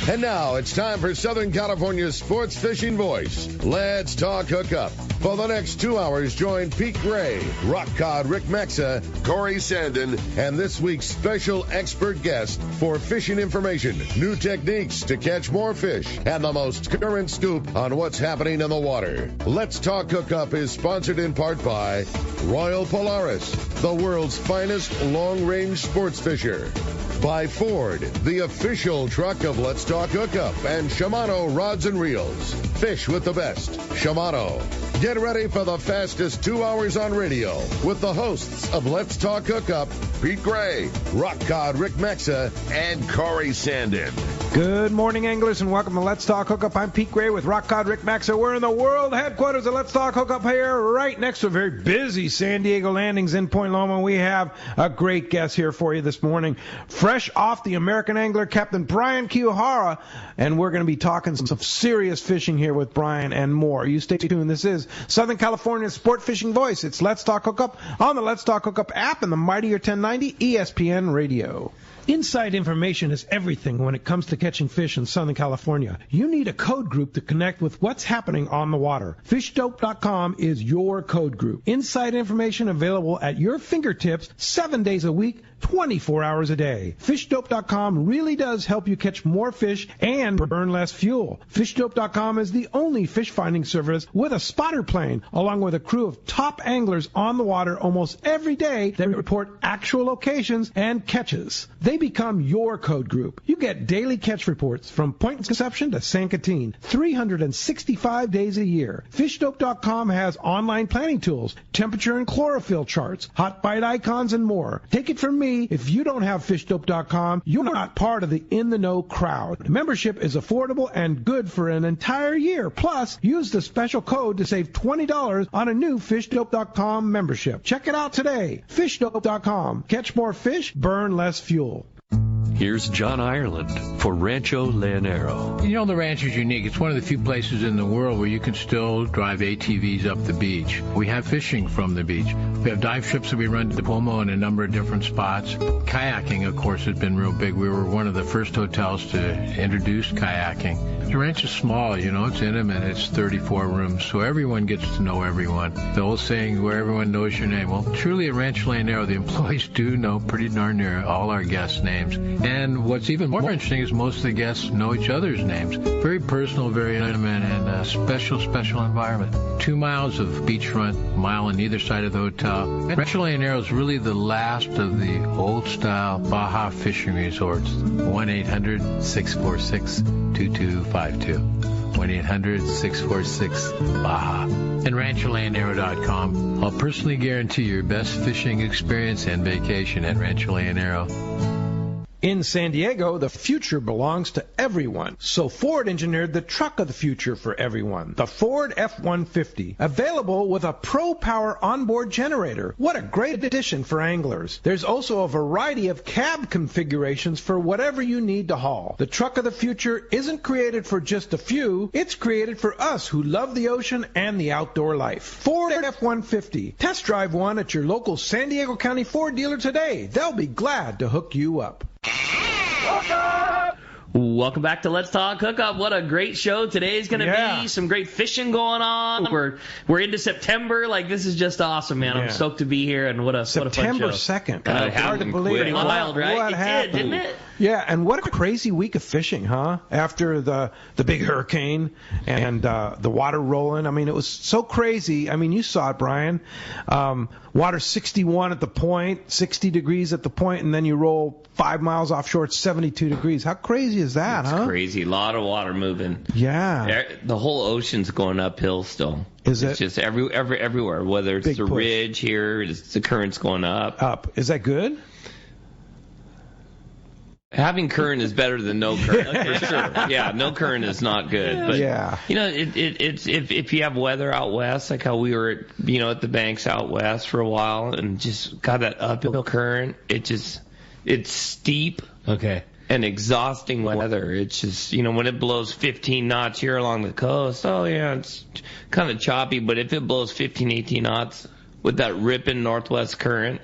And now it's time for Southern California's sports fishing voice. Let's talk hookup. For the next 2 hours, join Pete Gray, Rock Cod Rick Maxa, Corey Sandin, and this week's special expert guest for fishing information, new techniques to catch more fish, and the most current scoop on what's happening in the water. Let's Talk Hookup is sponsored in part by Royal Polaris, the world's finest long-range sports fisher. By Ford, the official truck of Let's Talk Hookup, and Shimano Rods and Reels. Fish with the best. Shimano. Get ready for the fastest 2 hours on radio with the hosts of Let's Talk Hookup, Pete Gray, Rock Cod Rick Maxa, and Corey Sandin. Good morning, anglers, and welcome to Let's Talk Hookup. I'm Pete Gray with Rock Cod Rick Maxa. We're in the world headquarters of Let's Talk Hookup here, right next to a very busy San Diego landings in Point Loma. We have a great guest here for you this morning. Fresh off the American angler, Captain Brian Kiyohara, and we're going to be talking some serious fishing here with Brian and more. You stay tuned. This is Southern California's sport fishing voice. It's Let's Talk Hookup on the Let's Talk Hookup app and the mightier 1090 ESPN radio. Inside information is everything when it comes to catching fish in Southern California. You need a code group to connect with what's happening on the water. FishDope.com is your code group. Inside information available at your fingertips 7 days a week, 24 hours a day. FishDope.com really does help you catch more fish and burn less fuel. FishDope.com is the only fish finding service with a spotter plane, along with a crew of top anglers on the water almost every day that report actual locations and catches. They become your code group. You get daily catch reports from Point Conception to San Quintin, 365 days a year. FishDope.com has online planning tools, temperature and chlorophyll charts, hot bite icons, and more. Take it from me, if you don't have FishDope.com, you're not part of the in-the-know crowd. Membership is affordable and good for an entire year. Plus, use the special code to save $20 on a new FishDope.com membership. Check it out today. FishDope.com. Catch more fish, burn less fuel. Here's John Ireland for Rancho Leonero. You know, the ranch is unique. It's one of the few places in the world where you can still drive ATVs up the beach. We have fishing from the beach. We have dive trips that we run to Pomo in a number of different spots. Kayaking, of course, has been real big. We were one of the first hotels to introduce kayaking. The ranch is small, you know, it's intimate. It's 34 rooms, so everyone gets to know everyone. The old saying, where everyone knows your name. Well, truly at Rancho Leonero, the employees do know pretty darn near all our guests' names. And what's even more interesting is most of the guests know each other's names. Very personal, very intimate, and a special, special environment. 2 miles of beachfront, mile on either side of the hotel. Rancho Leonero is really the last of the old-style Baja fishing resorts. 1-800-646-2252. 1-800-646-BAJA. And RanchoLeonero.com. I'll personally guarantee your best fishing experience and vacation at Rancho Leonero. In San Diego, the future belongs to everyone. So Ford engineered the truck of the future for everyone, the Ford F-150, available with a Pro Power onboard generator. What a great addition for anglers. There's also a variety of cab configurations for whatever you need to haul. The truck of the future isn't created for just a few. It's created for us who love the ocean and the outdoor life. Ford F-150. Test drive one at your local San Diego County Ford dealer today. They'll be glad to hook you up. Welcome back to Let's Talk Hookup. What a great show today's going to be. Some great fishing going on. We're into September. Like, this is just awesome, man. I'm stoked to be here, and what a fun show. September 2nd. Hard to believe. Pretty wild, right? What happened? Didn't it? Yeah, and what a crazy week of fishing, huh? After the big hurricane and the water rolling. I mean, it was so crazy. I mean, you saw it, Brian. Water 61 at the point, 60 degrees at the point, and then you roll 5 miles offshore, it's 72 degrees. How crazy is that, It's crazy. A lot of water moving. Yeah. The whole ocean's going uphill still. Is it? It's just everywhere, whether it's the ridge here, it's the current's going up. Up. Is that good? Having current is better than no current, for sure. Yeah, no current is not good. But, you know, it's if you have weather out west, like how we were at the banks out west for a while and just got that uphill current, it's steep. Okay. And exhausting weather. It's just, when it blows 15 knots here along the coast, it's kind of choppy. But if it blows 15, 18 knots with that ripping northwest current,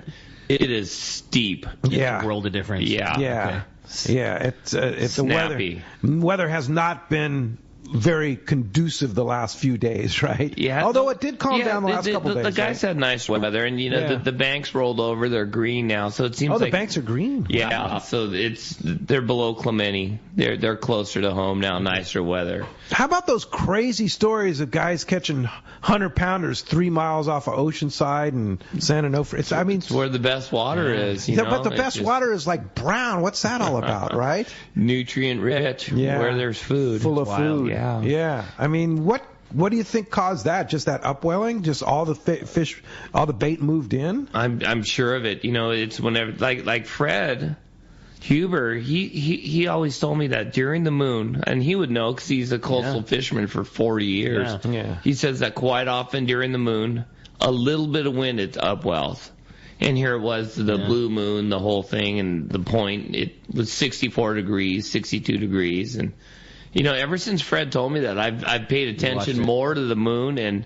it is steep. It's a world of difference. Yeah. Yeah. Okay. Yeah, it's the weather has not been very conducive the last few days, right? Yeah. Although it did calm down the last couple of days. The guys had nice weather, and the banks rolled over. They're green now, so it seems like the banks are green. Yeah, wow. So they're below Clemente. They're closer to home now. Nicer weather. How about those crazy stories of guys catching 100-pounders 3 miles off of Oceanside and Santa Onofre? It's where the best water is. But the best water is like brown. What's that all about, right? Nutrient rich. Yeah. Where there's food. Full of food. Yeah. I mean, what do you think caused that? Just that upwelling? Just all the fish, all the bait moved in? I'm sure of it. It's whenever like Fred Huber, he always told me that during the moon, and he would know because he's a coastal fisherman for 40 years. Yeah. He says that quite often during the moon, a little bit of wind, it's upwells. And here it was, the blue moon, the whole thing, and the point, it was 64 degrees, 62 degrees, and ever since Fred told me that, I've paid attention more to the moon, and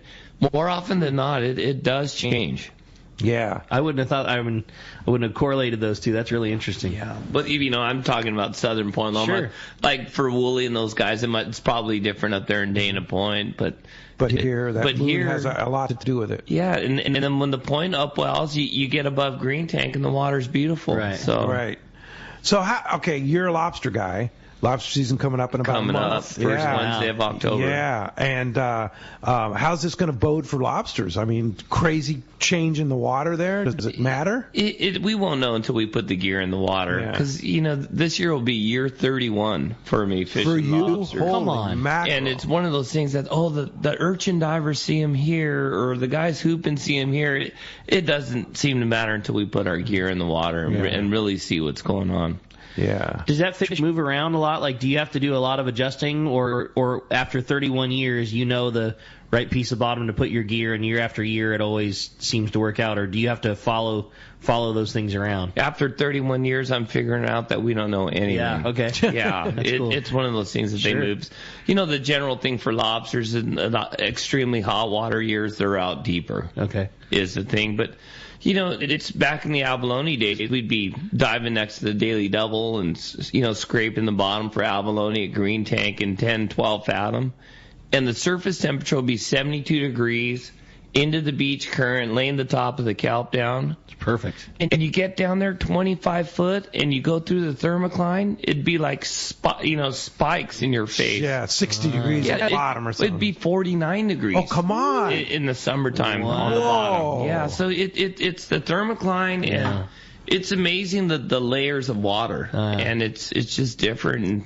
more often than not, it does change. Yeah. I wouldn't have thought, I wouldn't have correlated those two. That's really interesting. Yeah. But, I'm talking about Southern Point. Sure. Like for Woolley and those guys, it's probably different up there in Dana Point, but here, moon has a lot to do with it. Yeah, and then when the point upwells, you get above green tank, and the water's beautiful. Right. So, you're a lobster guy. Lobster season coming up in about a month. First Wednesday of October. Yeah, and how's this going to bode for lobsters? I mean, crazy change in the water there. Does it matter? We won't know until we put the gear in the water. Because, this year will be year 31 for me fishing for you? lobster. Come on. Mackerel. And it's one of those things that, the urchin divers see them here, or the guys hooping see them here. It doesn't seem to matter until we put our gear in the water and really see what's going on. Yeah. Does that fish move around a lot? Like, do you have to do a lot of adjusting, or after 31 years, the right piece of bottom to put your gear, and year after year it always seems to work out, or do you have to follow those things around? After 31 years, I'm figuring out that we don't know anything. Yeah, okay. Yeah, cool. It's one of those things that they move. The general thing for lobsters in extremely hot water years, they're out deeper. Okay. Is the thing, but it's back in the abalone days. We'd be diving next to the Daily Double and, scraping the bottom for abalone at green tank in 10, 12 fathom. And the surface temperature will be 72 degrees into the beach current, laying the top of the kelp down. It's perfect. And you get down there 25 foot and you go through the thermocline, it'd be like, spikes in your face. Yeah, 60 degrees at the bottom or something. It'd be 49 degrees. Oh, come on. In the summertime on the bottom. Yeah, so it's the thermocline, and it's amazing the layers of water, and it's just different. And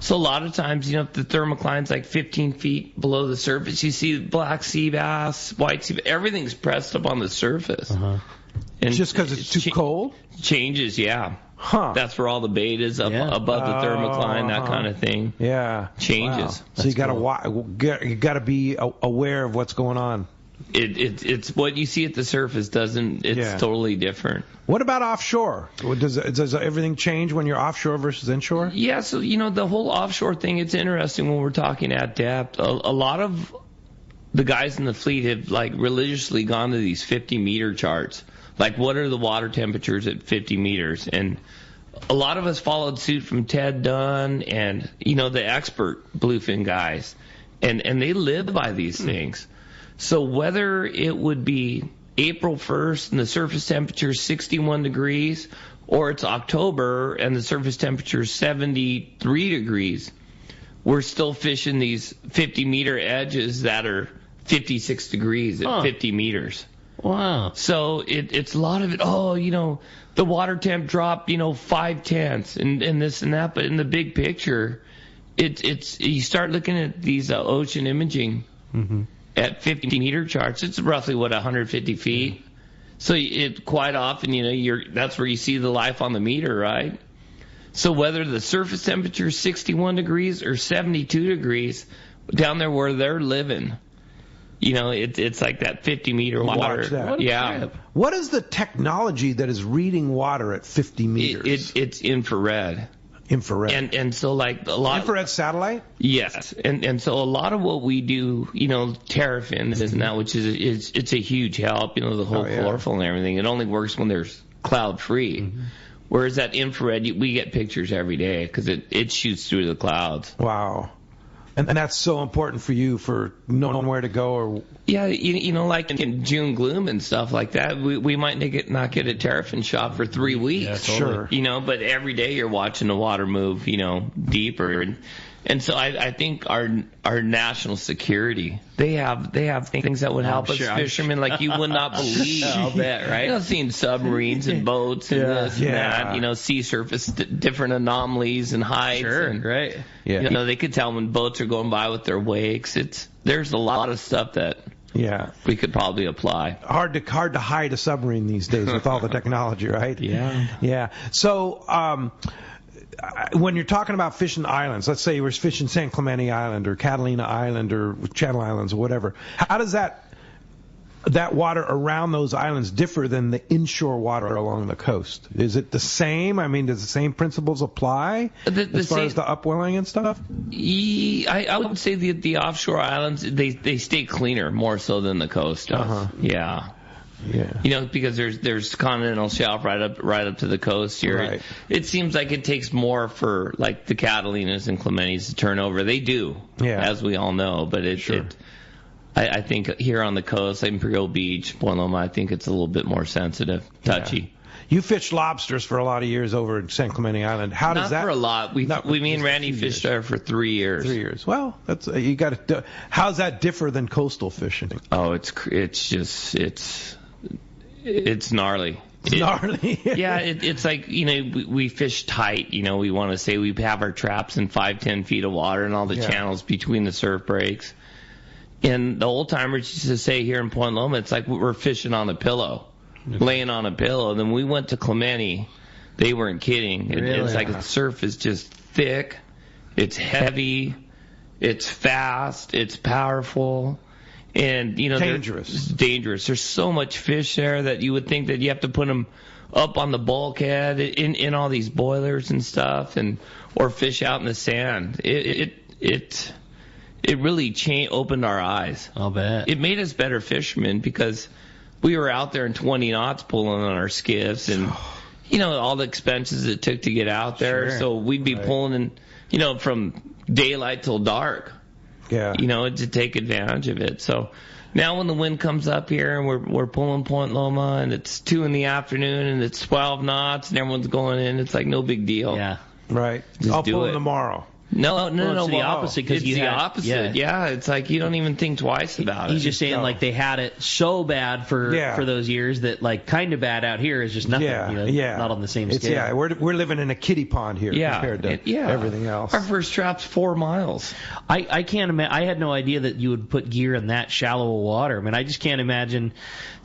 so a lot of times, if the thermocline's like 15 feet below the surface, you see black sea bass, white sea bass, everything's pressed up on the surface. Uh-huh. And just because it's too cold? Changes, yeah. Huh. That's where all the bait is above the thermocline, that kind of thing. Yeah. Changes. Wow. So you got to be aware of what's going on. It's what you see at the surface it's totally different. What about offshore? Does everything change when you're offshore versus inshore? Yeah, so the whole offshore thing, it's interesting when we're talking at depth. A lot of the guys in the fleet have religiously gone to these 50-meter charts. Like, what are the water temperatures at 50 meters? And a lot of us followed suit from Ted Dunn and the expert bluefin guys, and they live by these things. So whether it would be April 1st and the surface temperature is 61 degrees, or it's October and the surface temperature is 73 degrees, we're still fishing these 50-meter edges that are 56 degrees at 50 meters. Wow. So it's a lot of it, the water temp dropped, 0.5 and this and that, but in the big picture, it's you start looking at these ocean imaging. Mm-hmm. At 50-meter charts, it's roughly 150 feet. Mm-hmm. So quite often, that's where you see the life on the meter, right? So whether the surface temperature is 61 degrees or 72 degrees, down there where they're living, it's like that 50-meter water. Watch that. Yeah. What is the technology that is reading water at 50 meters? It's infrared. Infrared. And so a lot infrared satellite? Yes. And so a lot of what we do, Terrafin is that, which it's a huge help, the whole chlorophyll and everything. It only works when there's cloud free. Mm-hmm. Whereas that infrared, we get pictures every day because it shoots through the clouds. Wow. And that's so important for you for knowing where to go, or yeah, you know, like in June gloom and stuff like that, we might not get a terrapin shot for 3 weeks. Yeah, totally. Sure. You know, but every day you're watching the water move, you know, deeper, and so I think our national security, they have things that would help us fishermen like you would not believe. I'll bet, right? You know, seeing submarines and boats and this and that, you know, sea surface, different anomalies and heights. Sure, and, right. Yeah. You know, they could tell when boats are going by with their wakes. There's a lot of stuff that we could probably apply. Hard to hide a submarine these days with all the technology, right? Yeah. Yeah. So, when you're talking about fishing islands, let's say you were fishing San Clemente Island or Catalina Island or Channel Islands or whatever, how does that water around those islands differ than the inshore water along the coast? Is it the same? I mean, does the same principles apply as far as the upwelling and stuff? I would say the offshore islands, they stay cleaner more so than the coast does. Yeah. Yeah. You know, because there's continental shelf right up to the coast here. Right. It seems like it takes more for like the Catalinas and Clementes to turn over. They do, as we all know. But I think here on the coast, like Imperial Beach, Point Loma, I think it's a little bit more sensitive, touchy. Yeah. You fished lobsters for a lot of years over at San Clemente Island. How does that? Not for a lot. Me and Randy fished there for 3 years. 3 years. Well, that's you got to. How's that differ than coastal fishing? Oh, it's gnarly. It's gnarly. Yeah, it's like, you know, we fish tight. You know, we want to say we have our traps in 5-10 feet of water and all the channels between the surf breaks. And the old timers used to say here in Point Loma, it's like we're fishing on a pillow, laying on a pillow. Then we went to Clemente. They weren't kidding. Really? It's like the surf is just thick. It's heavy. It's fast. It's powerful. And, you know, dangerous. There's so much fish there that you would think that you have to put them up on the bulkhead in all these boilers and stuff, or fish out in the sand. It really opened our eyes. I'll bet. It made us better fishermen because we were out there in 20 knots pulling on our skiffs and, you know, all the expenses it took to get out there. Sure. So we'd be pulling in, you know, from daylight till dark. Yeah. You know, to take advantage of it. So now when the wind comes up here and we're pulling Point Loma and it's 2 in the afternoon and it's 12 knots and everyone's going in, it's like no big deal. Yeah. Right. I'll pull in tomorrow. No. It's the opposite. It's the opposite. Yeah, it's like you don't even think twice about it. He's just saying like they had it so bad for those years that like kind of bad out here is just nothing. Not on the same scale. Yeah, we're living in a kiddie pond here compared to everything else. Our first trap's 4 miles. I can't imagine. I had no idea that you would put gear in that shallow water. I mean, I just can't imagine.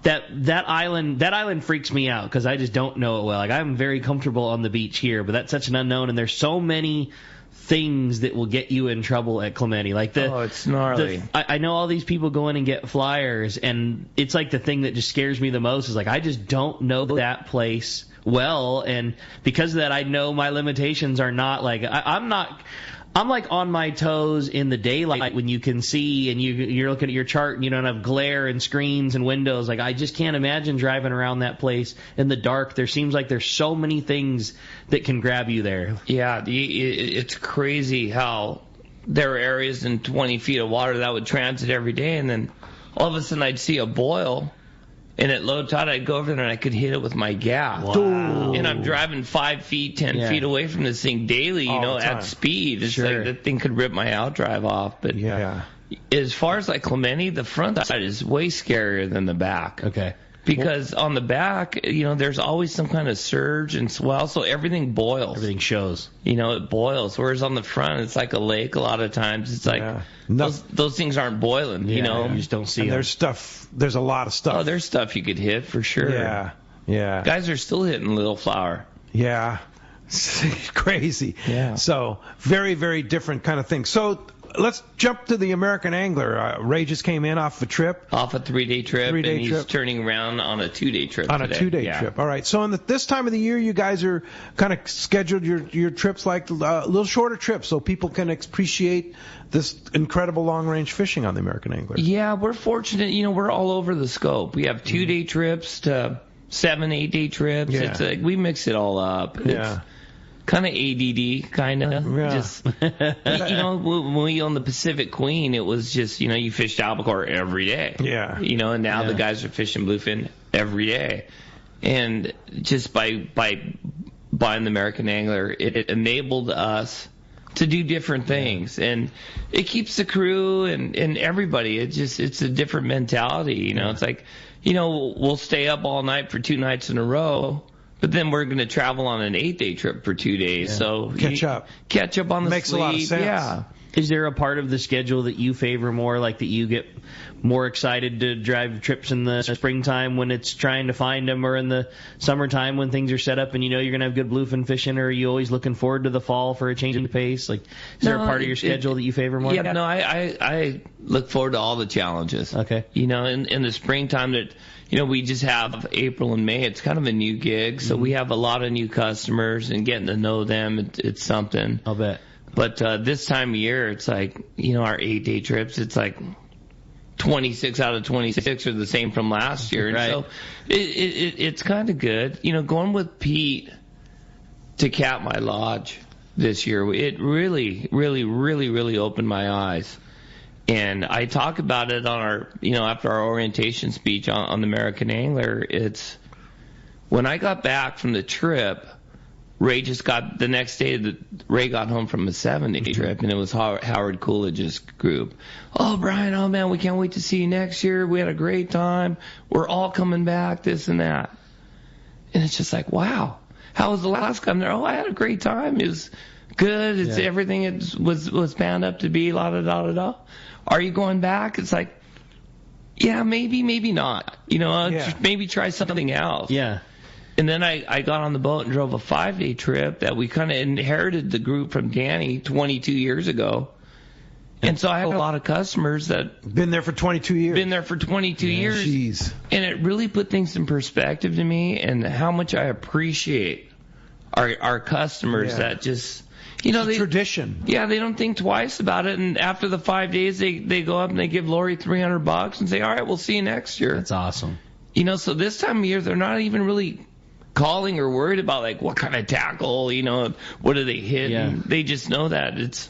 That island freaks me out because I just don't know it well. Like I'm very comfortable on the beach here, but that's such an unknown, and there's so many things that will get you in trouble at Clemente. Like it's gnarly. I know all these people go in and get flyers, and it's like the thing that just scares me the most is like I just don't know that place well, and because of that, I know my limitations are not like I'm like on my toes in the daylight when you can see and you're looking at your chart and you don't have glare and screens and windows. Like I just can't imagine driving around that place in the dark. There seems like there's so many things that can grab you there. Yeah, it's crazy how there are areas in 20 feet of water that would transit every day, and then all of a sudden I'd see a boil. And at low tide, I'd go over there and I could hit it with my gaff. Wow. And I'm driving 5 feet, 10 feet away from this thing daily, you know, at speed. It's like that thing could rip my outdrive off. But as far as like Clemente, the front side is way scarier than the back. Okay. Because on the back, you know, there's always some kind of surge and swell, so everything boils. Everything shows. You know, it boils. Whereas on the front, it's like a lake a lot of times. It's like those things aren't boiling, you know. You just don't see them. There's a lot of stuff. Oh, there's stuff you could hit for sure. Yeah. Guys are still hitting Little Flower. Yeah. Crazy. Yeah. So, very, very different kind of thing. So, let's jump to the American Angler. Ray just came in off a trip. Off a 3-day trip. And he's turning around on a 2-day trip today. A 2-day trip. All right. So this time of the year, you guys are kind of scheduled your trips like a little shorter trips so people can appreciate this incredible long-range fishing on the American Angler. Yeah, we're fortunate. You know, we're all over the scope. We have 2-day trips to 7, 8 day trips. Yeah. It's like we mix it all up. It's kind of ADD, kind of. Yeah. Just, when we owned the Pacific Queen, it was just, you fished albacore every day. Yeah. And now the guys are fishing bluefin every day. And just by buying the American Angler, it enabled us to do different things. And it keeps the crew and everybody. It's a different mentality. It's like, we'll stay up all night for 2 nights in a row. But then we're going to travel on an 8-day trip for 2 days. So catch up on the makes sleep. a lot of sense. Yeah. Is there a part of the schedule that you favor more, like that you get more excited to drive trips in the springtime when it's trying to find them, or in the summertime when things are set up and you're going to have good bluefin fishing, or are you always looking forward to the fall for a change in pace? Like, is there a part of your schedule that you favor more? Yeah, no, I look forward to all the challenges. Okay. In the springtime that, we just have April and May. It's kind of a new gig, so we have a lot of new customers, and getting to know them, it's something. I'll bet. But this time of year, it's like, our 8-day trips, it's like 26 out of 26 are the same from last year. Right. And so it's kind of good. Going with Pete to Katmai Lodge this year, it really, really, really, really opened my eyes. And I talk about it on our, after our orientation speech on the American Angler. It's when I got back from the trip, Ray just got the next day. Ray got home from a 7-day trip, and it was Howard Coolidge's group. Oh, Brian, oh man, we can't wait to see you next year. We had a great time. We're all coming back, this and that. And it's just like, wow, how was the last time there? Oh, I had a great time. It was good. It's everything it was planned up to be. La da da da da. Are you going back? It's like, yeah, maybe not. Maybe try something else. Yeah. And then I got on the boat and drove a 5-day trip that we kind of inherited the group from Danny 22 years ago. And so I have a lot of customers that been there for 22 years. years. Jeez. And it really put things in perspective to me, and how much I appreciate our customers that just, it's tradition. Yeah, they don't think twice about it. And after the 5 days, they go up and they give Lori $300 and say, all right, we'll see you next year. That's awesome. So this time of year, they're not even really calling or worried about like what kind of tackle, what are they hitting. Yeah. They just know that it's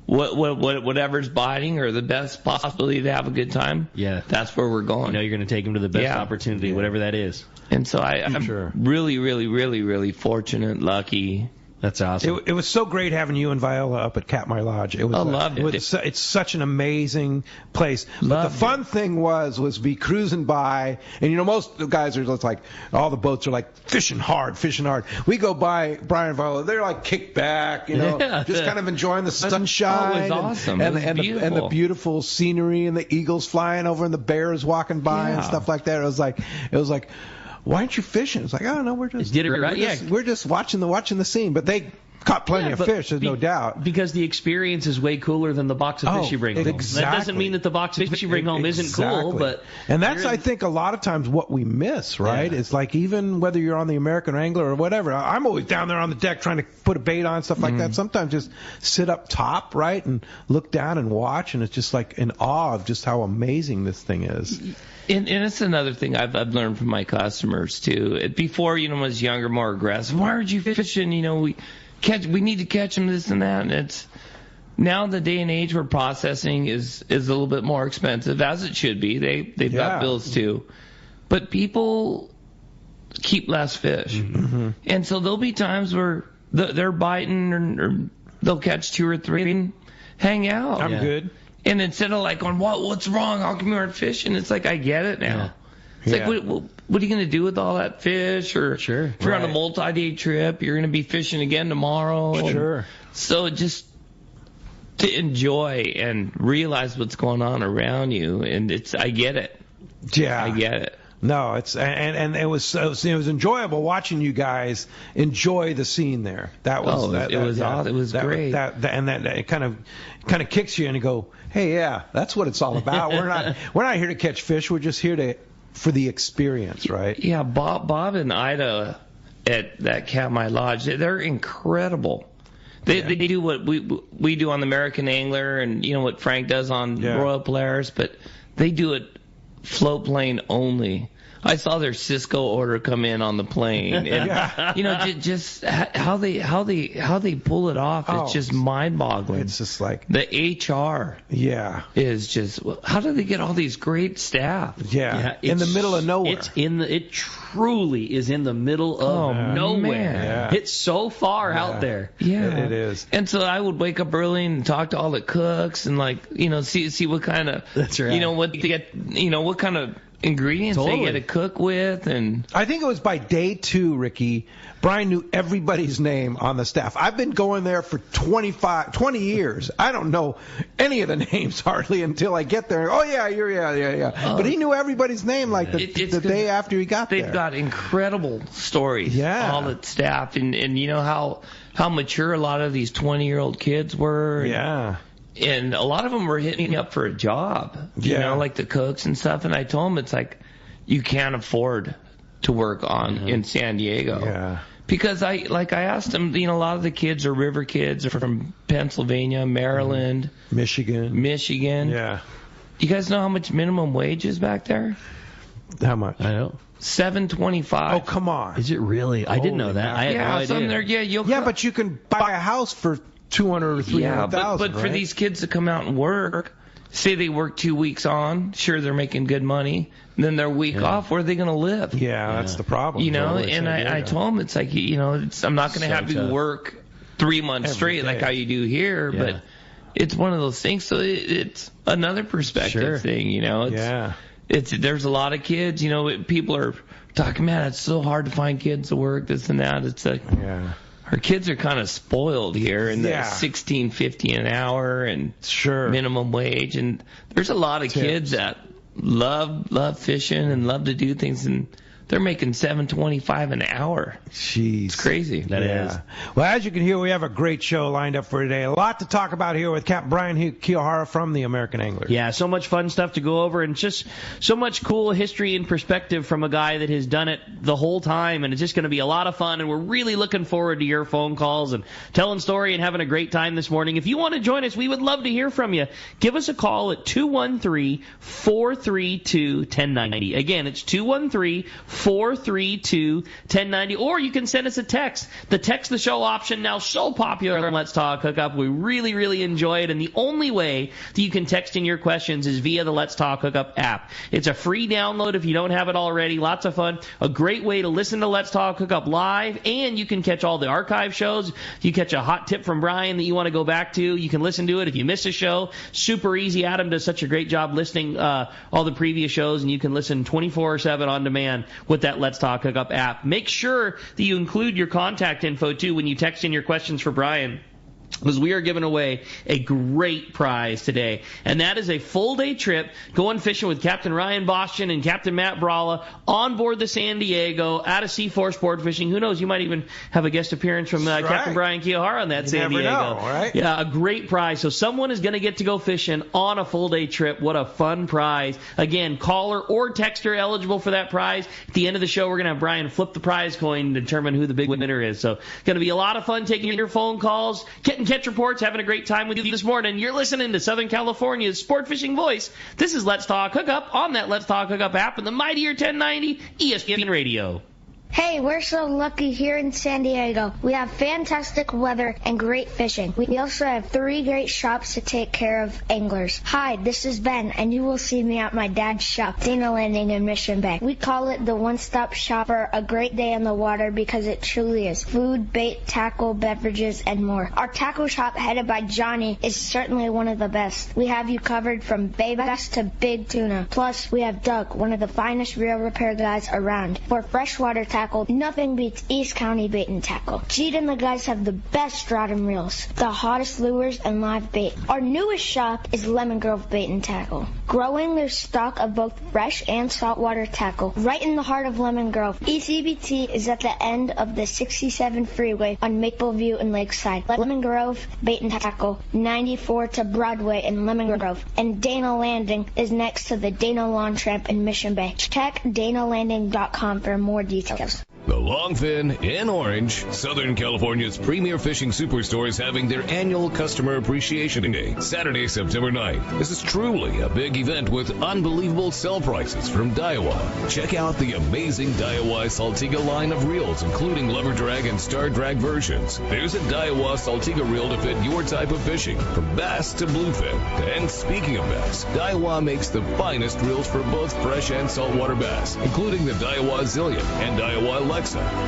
whatever's biting, or the best possibility to have a good time. Yeah, that's where we're going. You're going to take them to the best opportunity, whatever that is. And so I'm really, really, really, really fortunate, lucky. That's awesome. It was so great having you and Viola up at Katmai Lodge. I loved it. It's such an amazing place. But the fun thing was be cruising by, and most of the guys are just like, all the boats are like fishing hard. We go by Brian and Viola, they're like kicked back, just kind of enjoying the sunshine. It was awesome. And the beautiful scenery, and the eagles flying over, and the bears walking by and stuff like that. It was like. Why aren't you fishing? It's like, oh no, we're just watching the scene. But they caught plenty of fish, there's no doubt. Because the experience is way cooler than the box of fish you bring home. Exactly. That doesn't mean that the box of fish you bring home isn't cool, and that's I think a lot of times what we miss, right? Yeah. It's like, even whether you're on the American Angler or whatever, I'm always down there on the deck trying to put a bait on, stuff like that. Sometimes just sit up top, right, and look down and watch, and it's just like in awe of just how amazing this thing is. And it's another thing I've learned from my customers too. Before, when I was younger, more aggressive. Why aren't you fishing? We need to catch them, this and that. And it's now the day and age where processing is a little bit more expensive, as it should be. They've got bills too, but people keep less fish, and so there'll be times where they're biting, or they'll catch 2 or 3 and hang out. I'm good. And instead of like going, what's wrong? How come you aren't fishing? It's like, I get it now. It's like, what are you going to do with all that fish? Or if you're on a multi-day trip, you're going to be fishing again tomorrow. Sure. So just to enjoy and realize what's going on around you, and I get it. Yeah, I get it. No, it's and it was enjoyable watching you guys enjoy the scene there. That was it was great. That it kind of kicks you and you go, hey, yeah, that's what it's all about. We're not here to catch fish. We're just here for the experience, right? Yeah, Bob and Ida at that Katmai Lodge, they're incredible. They do what we do on the American Angler, and what Frank does on Royal Polaris, but they do it float plane only. I saw their Cisco order come in on the plane, and you know, just how they pull it off. It's just mind-boggling. It's just like the HR. Yeah, is just how do they get all these great staff? Yeah, in the middle of nowhere. It truly is in the middle of nowhere. Yeah. It's so far out there. Yeah, it is. And so I would wake up early and talk to all the cooks and see what kind of what kind of ingredients they get to cook with. And I think it was by day 2, Ricky, Brian knew everybody's name on the staff. I've been going there for 20 years. I don't know any of the names hardly until I get there. Oh yeah. But he knew everybody's name like the day after he got there. They've got incredible stories. Yeah, all the staff, and you know how mature a lot of these 20-year-old kids were. Yeah. And a lot of them were hitting me up for a job, you know, like the cooks and stuff. And I told them, it's like, you can't afford to work in San Diego. Yeah. Because I asked them, you know, a lot of the kids are river kids, are from Pennsylvania, Maryland, Michigan. Yeah. You guys know how much minimum wage is back there? How much? I know. $7.25. Oh, come on. Is it really? I didn't know that. I had no idea. But you can buy a house for $200,000 or $300,000. Yeah, but for these kids to come out and work, say they work 2 weeks on, sure, they're making good money. Then their week off, where are they going to live? Yeah, that's the problem. You know, and I told them, it's like, you know, I'm not going to have you work 3 months straight like how you do here, but it's one of those things. So it's another perspective thing, you know. There's a lot of kids, you know, people are talking, man, it's so hard to find kids to work, this and that. It's like, our kids are kind of spoiled here in the $16.50 an hour and minimum wage, and there's a lot of kids that love fishing and love to do things, and they're making $7.25 an hour. Jeez. It's crazy. That is. Well, as you can hear, we have a great show lined up for today. A lot to talk about here with Captain Brian Kiyohara from the American Angler. Yeah, so much fun stuff to go over, and just so much cool history and perspective from a guy that has done it the whole time, and it's just going to be a lot of fun, and we're really looking forward to your phone calls and telling story and having a great time this morning. If you want to join us, we would love to hear from you. Give us a call at 213-432-1090. Again, it's 213-432-1090, or you can send us a text. The text the show option now so popular on Let's Talk Hookup. We really, really enjoy it, and the only way that you can text in your questions is via the Let's Talk Hookup app. It's a free download if you don't have it already. Lots of fun. A great way to listen to Let's Talk Hookup live, and you can catch all the archive shows. If you catch a hot tip from Brian that you want to go back to, you can listen to it. If you miss a show, super easy. Adam does such a great job listing all the previous shows, and you can listen 24/7 on demand with that Let's Talk Hookup app. Make sure that you include your contact info, too, when you text in your questions for Brian, because we are giving away a great prize today, and that is a full-day trip going fishing with Captain Ryan Boston and Captain Matt Bralla on board the San Diego out of C4 Sport Fishing. Who knows, you might even have a guest appearance from Captain Brian Kiyohara on that San Diego. Know, right? Yeah, a great prize. So someone is going to get to go fishing on a full-day trip. What a fun prize. Again, caller or texter eligible for that prize. At the end of the show, we're going to have Brian flip the prize coin to determine who the big winner is. So going to be a lot of fun taking your phone calls, getting catch reports, having a great time with you this morning. You're listening to Southern California's sport fishing voice. This is Let's Talk Hookup on that Let's Talk Hookup app and the mightier 1090 ESPN Radio. Hey, we're so lucky here in San Diego. We have fantastic weather and great fishing. We also have 3 great shops to take care of anglers. Hi, this is Ben, and you will see me at my dad's shop, Dana Landing in Mission Bay. We call it the one-stop shop for a great day on the water because it truly is. Food, bait, tackle, beverages, and more. Our tackle shop, headed by Johnny, is certainly one of the best. We have you covered from bay bass to big tuna. Plus, we have Doug, one of the finest reel repair guys around. For freshwater tackle, nothing beats East County Bait and Tackle. Jeet and the guys have the best stratum reels, the hottest lures, and live bait. Our newest shop is Lemon Grove Bait and Tackle, growing their stock of both fresh and saltwater tackle right in the heart of Lemon Grove. ECBT is at the end of the 67 freeway on Mapleview and Lakeside. Lemon Grove Bait and Tackle, 94 to Broadway in Lemon Grove. And Dana Landing is next to the Dana Lawn Tramp in Mission Bay. Check danalanding.com for more details. The Longfin in Orange, Southern California's premier fishing superstore, is having their annual Customer Appreciation Day, Saturday, September 9th. This is truly a big event with unbelievable sell prices from Daiwa. Check out the amazing Daiwa Saltiga line of reels, including Lever Drag and Star Drag versions. There's a Daiwa Saltiga reel to fit your type of fishing, from bass to bluefin. And speaking of bass, Daiwa makes the finest reels for both fresh and saltwater bass, including the Daiwa Zillion and Daiwa Alexa.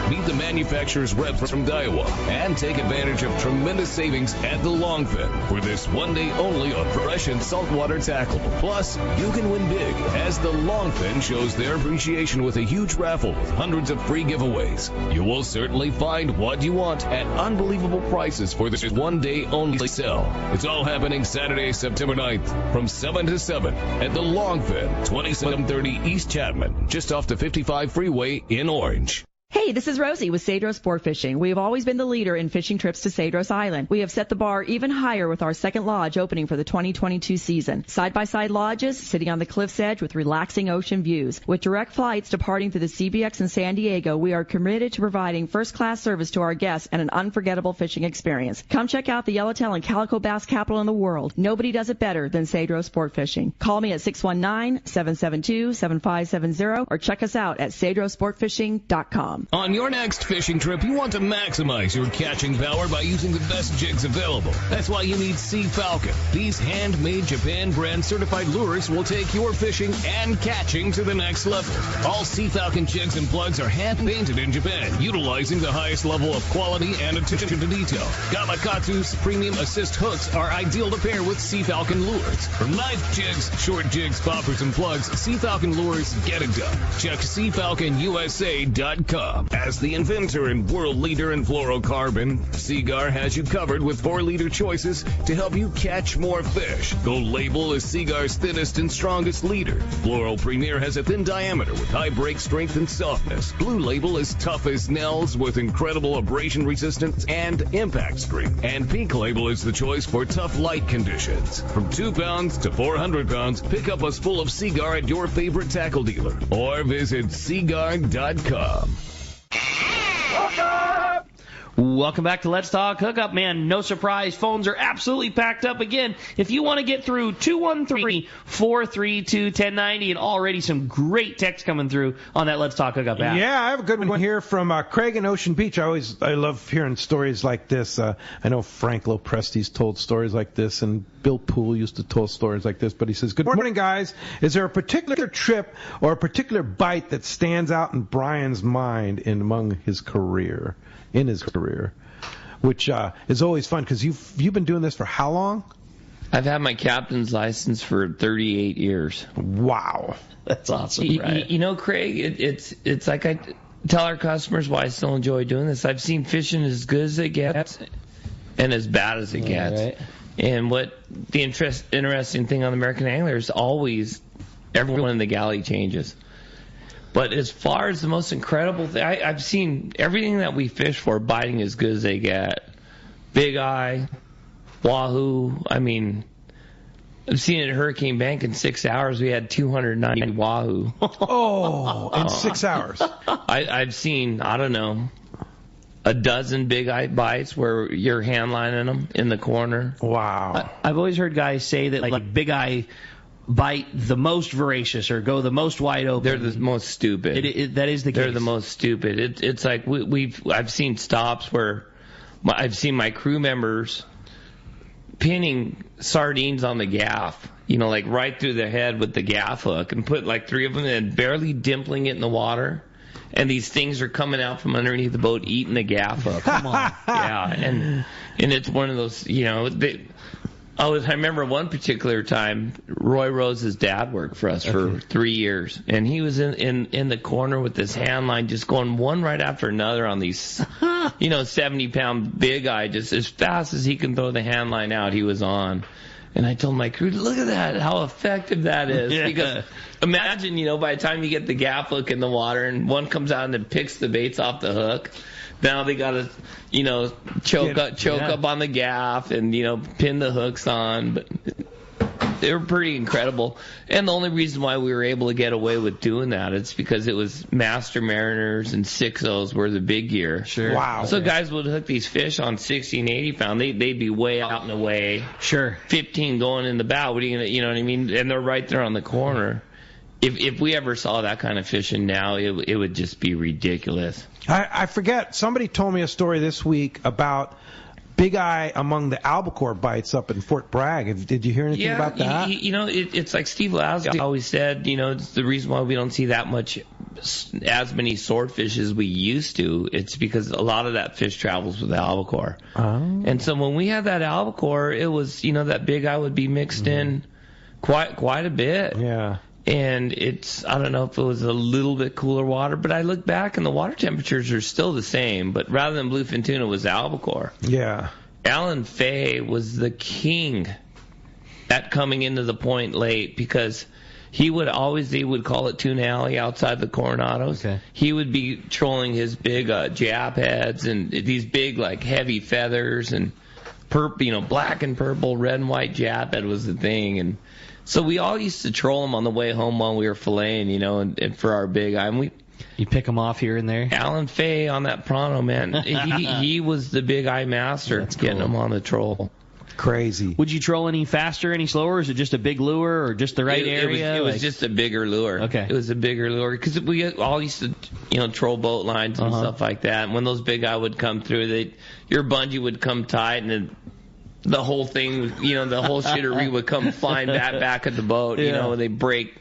Meet the manufacturer's rep from Daiwa and take advantage of tremendous savings at the Longfin for this one day only on fresh and saltwater tackle. Plus, you can win big as the Longfin shows their appreciation with a huge raffle with hundreds of free giveaways. You will certainly find what you want at unbelievable prices for this one day only sale. It's all happening Saturday, September 9th from 7 to 7 at the Longfin, 2730 East Chapman, just off the 55 freeway in Orange. Hey, this is Rosie with Cedros Sport Fishing. We have always been the leader in fishing trips to Cedros Island. We have set the bar even higher with our second lodge opening for the 2022 season. Side-by-side lodges sitting on the cliff's edge with relaxing ocean views. With direct flights departing to the CBX in San Diego, we are committed to providing first-class service to our guests and an unforgettable fishing experience. Come check out the yellowtail and calico bass capital in the world. Nobody does it better than Cedros Sport Fishing. Call me at 619-772-7570 or check us out at cedrosportfishing.com. On your next fishing trip, you want to maximize your catching power by using the best jigs available. That's why you need Sea Falcon. These handmade Japan brand certified lures will take your fishing and catching to the next level. All Sea Falcon jigs and plugs are hand painted in Japan, utilizing the highest level of quality and attention to detail. Gamakatsu's premium assist hooks are ideal to pair with Sea Falcon lures. From knife jigs, short jigs, poppers, and plugs, Sea Falcon lures get it done. Check SeaFalconUSA.com. As the inventor and world leader in fluorocarbon, Seaguar has you covered with 4-liter choices to help you catch more fish. Gold Label is Seaguar's thinnest and strongest leader. Fluoro Premier has a thin diameter with high break strength and softness. Blue Label is tough as nails with incredible abrasion resistance and impact strength. And Pink Label is the choice for tough light conditions. From 2 pounds to 400 pounds, pick up a spool of Seaguar at your favorite tackle dealer or visit Seaguar.com. Welcome back to Let's Talk Hookup. Man, no surprise, phones are absolutely packed up again. If you want to get through, 213-432-1090, and already some great text coming through on that Let's Talk Hookup app. Yeah, I have a good one here from Craig in Ocean Beach. I love hearing stories like this. I know Frank Lopresti's told stories like this, and Bill Poole used to tell stories like this. But he says, "Good morning, guys. Is there a particular trip or a particular bite that stands out in Brian's mind in his career?" Which is always fun because you've been doing this for how long? I've had my captain's license for 38 years. Wow, that's awesome, right? You know, Craig, it's like I tell our customers why I still enjoy doing this. I've seen fishing as good as it gets and as bad as it gets. Right. And what the interesting thing on the American Angler is always everyone in the galley changes. But as far as the most incredible thing, I've seen everything that we fish for biting as good as they get. Big eye, wahoo. I mean, I've seen it at Hurricane Bank in 6 hours. We had 290 wahoo. Oh, in 6 hours. I've seen, I don't know, a dozen big eye bites where you're hand lining them in the corner. Wow. I've always heard guys say that like big eye bite the most voracious or go the most wide open. They're the most stupid. That is the case. They're the most stupid. It's like I've seen stops where I've seen my crew members pinning sardines on the gaff, like right through the head with the gaff hook, and put like 3 of them and barely dimpling it in the water. And these things are coming out from underneath the boat eating the gaff hook. Come on. Yeah, and it's one of those, I remember one particular time, Roy Rose's dad worked for us for 3 years, and he was in the corner with this hand line just going one right after another on these, 70-pound big eye, just as fast as he can throw the hand line out, he was on. And I told my crew, look at that, how effective that is. Yeah. Because imagine, by the time you get the gaff hook in the water and one comes out and then picks the baits off the hook, now they got to, choke up on the gaff and, pin the hooks on. But they were pretty incredible. And the only reason why we were able to get away with doing that is because it was Master Mariners and 6.0s were the big gear. Sure. Wow. So guys would hook these fish on 60 and 80 pound. They'd be way out in the way. Sure. 15 going in the bow. What are you gonna, you know what I mean? And they're right there on the corner. If we ever saw that kind of fishing now, it would just be ridiculous. I forget. Somebody told me a story this week about big eye among the albacore bites up in Fort Bragg. Did you hear anything about that? It's like Steve Lasky always said, it's the reason why we don't see that much, as many swordfish as we used to. It's because a lot of that fish travels with the albacore. Oh. And so when we had that albacore, it was, that big eye would be mixed in quite a bit. Yeah. And I don't know if it was a little bit cooler water, but I look back and the water temperatures are still the same, but rather than bluefin tuna, it was albacore. Yeah. Alan Fay was the king at coming into the point late because he would call it Tuna Alley outside the Coronados. Okay. He would be trolling his big jab heads and these big like heavy feathers and black and purple, red and white jab head was the thing. And so we all used to troll them on the way home while we were filleting, and for our big eye. And you pick them off here and there? Alan Fay on that Pronto, man. he was the big eye master getting them on the troll. Crazy. Would you troll any faster, any slower? Or is it just a big lure or just the right area? It was just a bigger lure. Okay. It was a bigger lure because we all used to, troll boat lines and stuff like that. And when those big eye would come through, your bungee would come tight and the whole thing, the whole shittery would come flying back at the boat, and they break,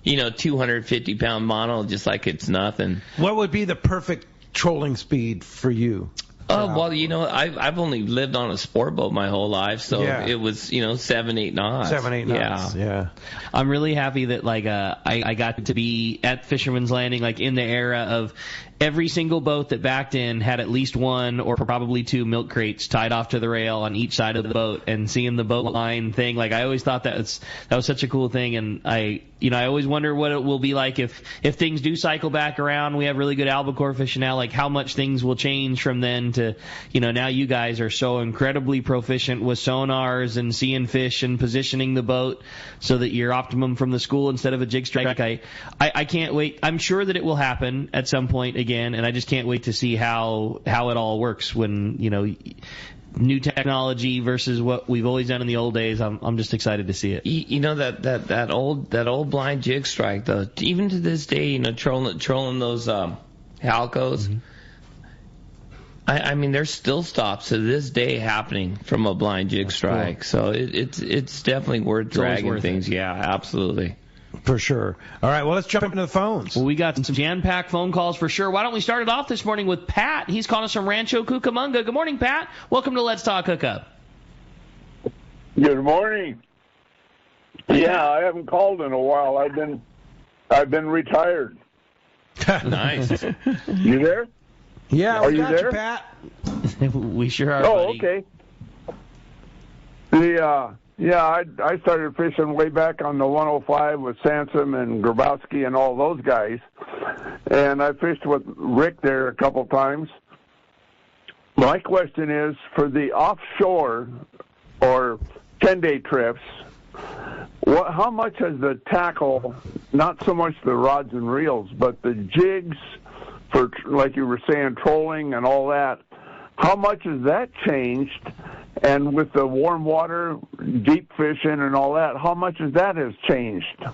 250-pound mono just like it's nothing. What would be the perfect trolling speed for you? Oh, well, I've only lived on a sport boat my whole life, so it was, 7-8 knots. 7-8 knots, yeah. I'm really happy that, I got to be at Fisherman's Landing, in the era of every single boat that backed in had at least one or probably two milk crates tied off to the rail on each side of the boat, and seeing the boat line thing, I always thought that was such a cool thing, and I always wonder what it will be like if things do cycle back around. We have really good albacore fishing now, how much things will change from then to, now you guys are so incredibly proficient with sonars and seeing fish and positioning the boat so that you're optimum from the school instead of a jig strike. I can't wait. I'm sure that it will happen at some point again, and I just can't wait to see how it all works when, new technology versus what we've always done in the old days. I'm just excited to see it. That old blind jig strike though, even to this day, trolling those halcos. Mm-hmm. I mean, there's still stops to this day happening from a blind jig strike. Cool. So it's definitely worth dragging things. Yeah, absolutely. For sure. All right, well, let's jump into the phones. Well, we got some jam-packed phone calls for sure. Why don't we start it off this morning with Pat? He's calling us from Rancho Cucamonga. Good morning, Pat. Welcome to Let's Talk Hookup. Good morning. Yeah, I haven't called in a while. I've been retired. Nice. You there? Yeah, are we got there? you, Pat. We sure are. Oh, buddy. Okay. I started fishing way back on the 105 with Sansom and Grabowski and all those guys. And I fished with Rick there a couple times. My question is, for the offshore or 10-day trips, how much has the tackle, not so much the rods and reels, but the jigs for, like you were saying, trolling and all that, how much has that changed? And with the warm water, deep fishing and all that, how much that has changed?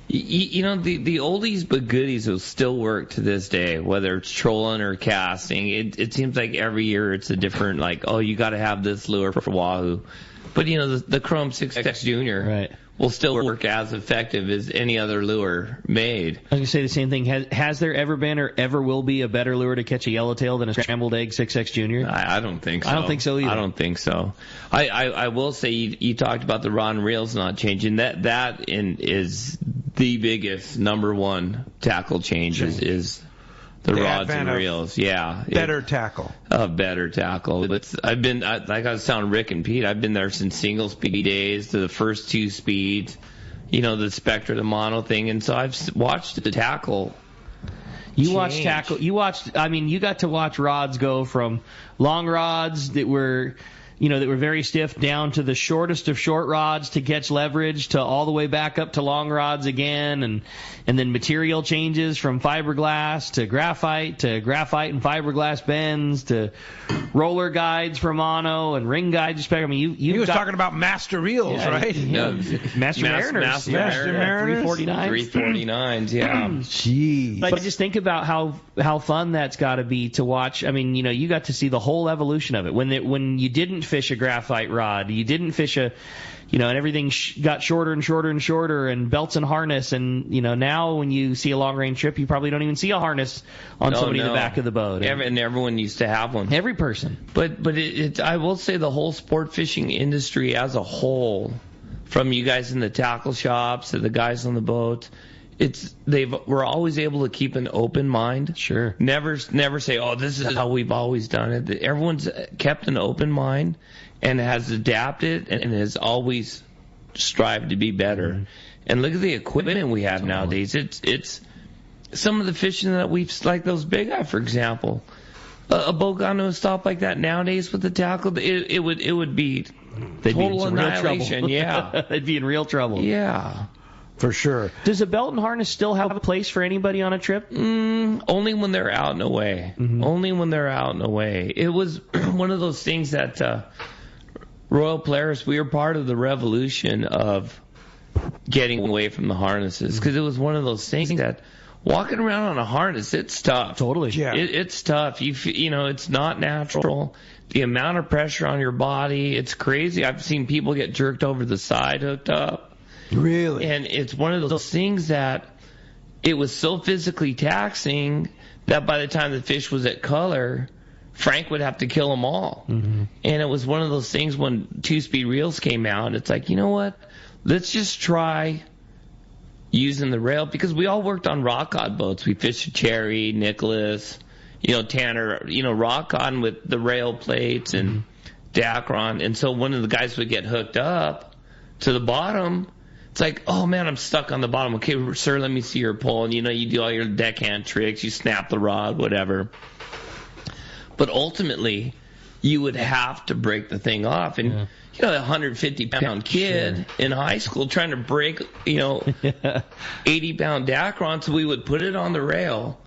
The oldies but goodies will still work to this day, whether it's trolling or casting. It seems like every year it's a different, you got to have this lure for Wahoo. But, the Chrome 6X Junior will still work as effective as any other lure made. I was going to say the same thing. Has there ever been or ever will be a better lure to catch a yellowtail than a scrambled egg 6X Junior? I don't think so. I don't think so either. I don't think so. I will say you talked about the rod and reels not changing. That is the biggest number one tackle change is the rods and reels. Yeah. Better tackle. Better tackle. I've been, like I was telling Rick and Pete, I've been there since single speed days to the first two speeds, the Spectra, the mono thing. And so I've watched the tackle. You watched tackle. You got to watch rods go from long rods that were that were very stiff, down to the shortest of short rods to catch leverage, to all the way back up to long rods again, and then material changes from fiberglass to graphite and fiberglass bends to roller guides for mono and ring guides. I mean, he was talking about master reels, right? Yeah. Master Mariners. Master Mariners. 349s, yeah. Jeez. But just think about how fun that's got to be to watch. I mean, you got to see the whole evolution of it. When you didn't fish a graphite rod, you didn't fish and everything got shorter and shorter and shorter, and belts and harness, and now when you see a long range trip, you probably don't even see a harness on somebody in the back of the boat. And everyone used to have one. Every person. But I will say the whole sport fishing industry as a whole, from you guys in the tackle shops to the guys on the boat, we're always able to keep an open mind. Sure. Never say, oh, this is how we've always done it. Everyone's kept an open mind and has adapted and has always strived to be better. Mm-hmm. And look at the equipment we have nowadays. It's some of the fishing that like those big eye, for example. A boat got to a stop like that nowadays with the tackle, it would be total annihilation. Yeah. They'd be in real trouble. Yeah. For sure. Does a belt and harness still have a place for anybody on a trip? Only when they're out and away. Mm-hmm. Only when they're out and away. It was one of those things that Royal Polaris, we were part of the revolution of getting away from the harnesses, because it was one of those things that walking around on a harness, it's tough. Totally. Yeah. It's tough. It's not natural. The amount of pressure on your body, it's crazy. I've seen people get jerked over the side hooked up. Really? And it's one of those things that it was so physically taxing that by the time the fish was at color, Frank would have to kill them all. Mm-hmm. And it was one of those things when 2-speed reels came out, it's like, you know what? Let's just try using the rail, because we all worked on rock cod boats. We fished Cherry, Nicholas, Tanner, rock cod with the rail plates and Dacron. And so one of the guys would get hooked up to the bottom. It's like, oh man, I'm stuck on the bottom. Okay, sir, let me see your pole. And you do all your deckhand tricks, you snap the rod, whatever. But ultimately, you would have to break the thing off. And a 150-pound kid in high school trying to break, 80-pound Dacron, so we would put it on the rail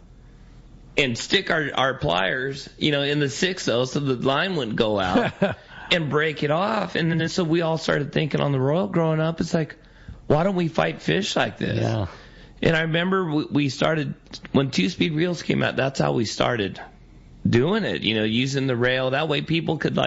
and stick our pliers, in the 6-0 so the line wouldn't go out and break it off. And then so we all started thinking on the Royal growing up, it's like, why don't we fight fish like this? Yeah. And I remember we started, when 2-speed reels came out, that's how we started doing it, using the rail. That way people could,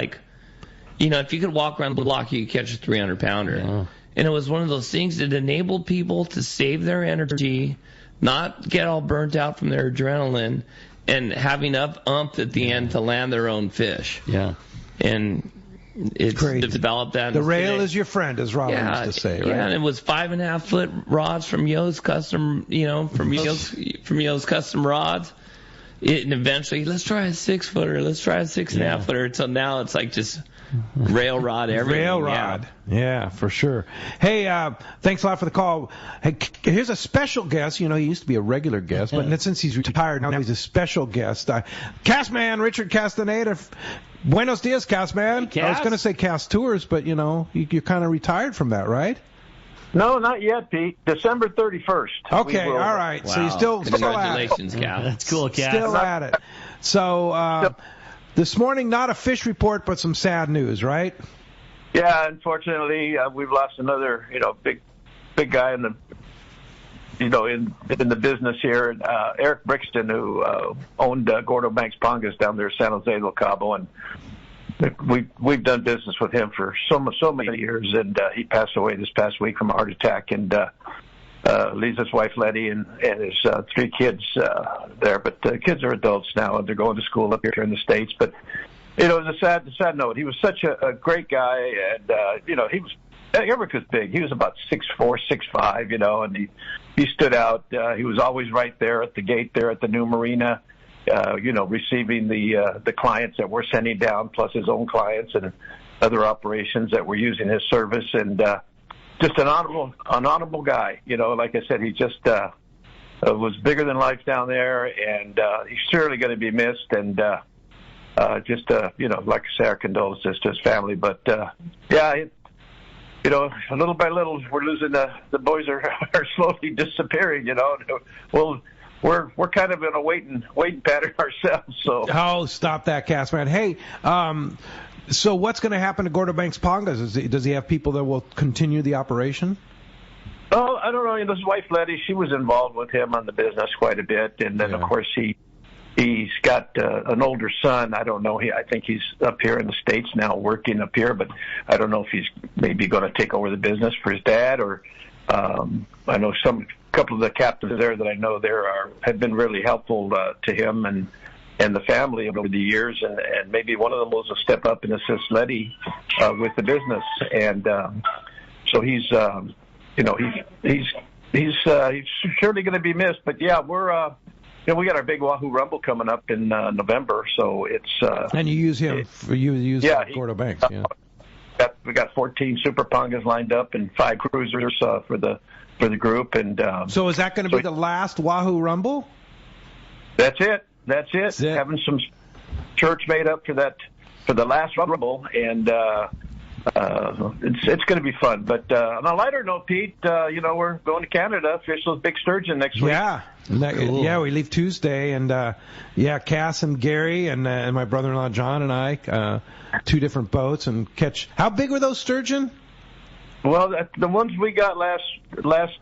if you could walk around the block, you could catch a 300-pounder. Yeah. And it was one of those things that enabled people to save their energy, not get all burnt out from their adrenaline, and have enough umph at the end to land their own fish. Yeah. And it's developed that. The rail is your friend, as Rob used to say, right? Yeah, and it was 5.5-foot rods from Yo's Custom, from Yo's Custom Rods. And eventually, let's try a 6-footer, let's try a 6.5-footer. So now it's like just rail rod everything. Rail rod. Yeah, for sure. Hey, thanks a lot for the call. Hey, here's a special guest. He used to be a regular guest, but since he's retired, now he's a special guest. Castman Richard Castaneda. Buenos dias, Castman. Hey, I was going to say Cast Tours, but, you're kind of retired from that, right? No, not yet, Pete. December 31st. Okay, all right. Wow. So you're still at it. Congratulations, Cal. That's cool, Cal. Still at it. So this morning, not a fish report, but some sad news, right? Yeah, unfortunately, we've lost another, big guy in the, in the business here. Eric Brixton, who owned Gordo Banks Pongas down there in San Jose del Cabo, and we've done business with him for so many years, and he passed away this past week from a heart attack, and leaves his wife Letty and his 3 kids there. But the kids are adults now, and they're going to school up here in the States. But it was a sad note. He was such a great guy, and Eric was big. He was about 6'4", 6'5", and he stood out. He was always right there at the gate there at the new marina. Receiving the clients that we're sending down, plus his own clients and other operations that were using his service, and just an honorable guy. Like I said, he just was bigger than life down there, and he's surely going to be missed. And just like I say, our condolences to his family. But little by little, we're losing the boys are slowly disappearing. Well, we're kind of in a waiting pattern ourselves. So stop that, Castman. Hey, so what's going to happen to Gordo Banks Pongas? Does he have people that will continue the operation? Oh, I don't know. His wife Letty, she was involved with him on the business quite a bit, and then of course he's got an older son. I don't know. I think he's up here in the States now, working up here, but I don't know if he's maybe going to take over the business for his dad, or I know a couple of the captains there that I know have been really helpful to him and the family over the years, and maybe one of them will step up and assist Letty with the business, and so he's surely going to be missed. But yeah, we're. We got our big Wahoo Rumble coming up in November, so it's. And you use him. Gordo Banks. Yeah. We got 14 Super Pongas lined up and 5 cruisers for the group, and. So is that going to be the last Wahoo Rumble? That's it. Having some church made up for the last Rumble, and it's going to be fun. But on a lighter note, Pete, we're going to Canada, fish those big sturgeon next week. Yeah. Cool. Yeah, we leave Tuesday, and Cass and Gary and my brother-in-law John and I, 2 different boats, and catch. How big were those sturgeon? Well, the ones we got last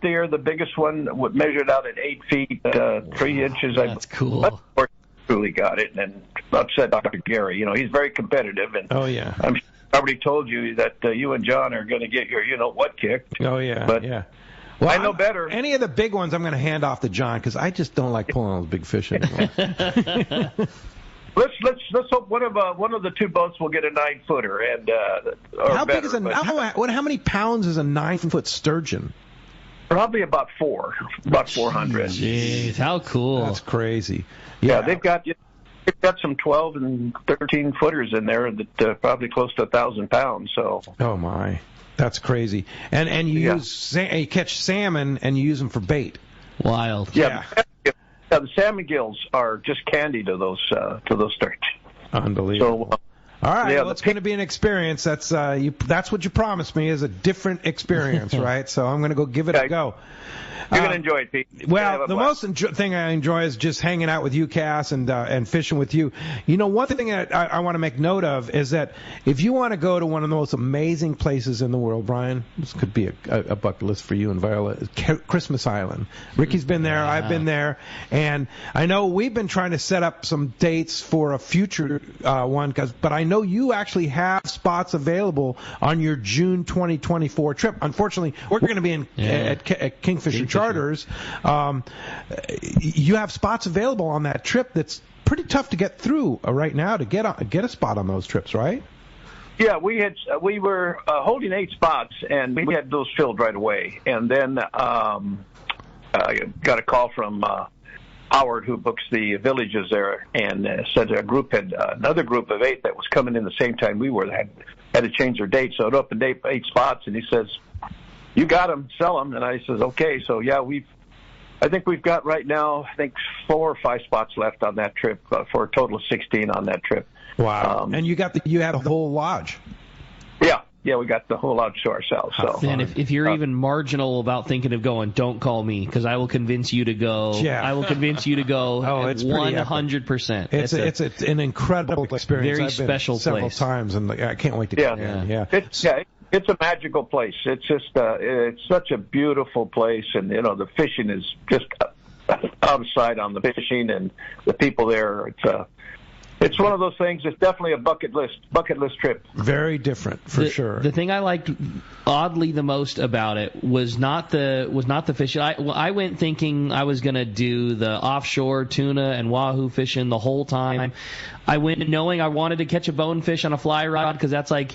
year, the biggest one measured out at 8 feet 3 inches. That's cool. Of course, truly got it, and upset Dr. Gary. He's very competitive, and I'm sure I already told you that you and John are going to get your what kicked. Oh yeah, but yeah. Well, I know better. Any of the big ones, I'm going to hand off to John because I just don't like pulling those big fish anymore. Let's hope one of the 2 boats will get a 9-footer and how big is how many pounds is a 9-foot sturgeon? Probably about 400. Jeez, how cool! That's crazy. Yeah, they've got some 12 and 13 footers in there that probably close to 1,000 pounds. So. Oh my. That's crazy. And you you catch salmon and you use them for bait. Wild. Yeah. The salmon gills are just candy to those sturgeon. Unbelievable. So, all right, it's going to be an experience. That's what you promised me is a different experience, right? So I'm going to go give it a go. You're going to enjoy it, Pete. Well, the most thing I enjoy is just hanging out with you, Cass, and fishing with you. One thing that I want to make note of is that if you want to go to one of the most amazing places in the world, Brian, this could be a bucket list for you and Viola, Christmas Island. Ricky's been there, I've been there, and I know we've been trying to set up some dates for a future one, but I know you actually have spots available on your June 2024 trip. Unfortunately, we're going to be at Kingfisher Charters. You have spots available on that trip that's pretty tough to get through right now to get a spot on those trips, right? Yeah, we were holding 8 spots, and we had those filled right away. And then I got a call from Howard, who books the villages there, and said another group of 8 that was coming in the same time we were had to change their date. So it opened 8 spots, and he says, "You got them, sell them." And I says, "Okay." So yeah, I think we've got right now, 4 or 5 spots left on that trip for a total of 16 on that trip. Wow! And you had a whole lodge. Yeah, we got the whole lodge to ourselves. So, and if you're even marginal about thinking of going, don't call me because I will convince you to go. Yeah. I will convince you to go. Oh, it's 100%. It's an incredible experience. Very I've been special several place. times, and I can't wait to go. Yeah. It's a magical place. It's just it's such a beautiful place, and the fishing is just out of sight on the fishing, and the people there. It's one of those things. It's definitely a bucket list trip. Very different, for sure. The thing I liked oddly the most about it was not the fishing. I went thinking I was going to do the offshore tuna and wahoo fishing the whole time. I went knowing I wanted to catch a bonefish on a fly rod because that's a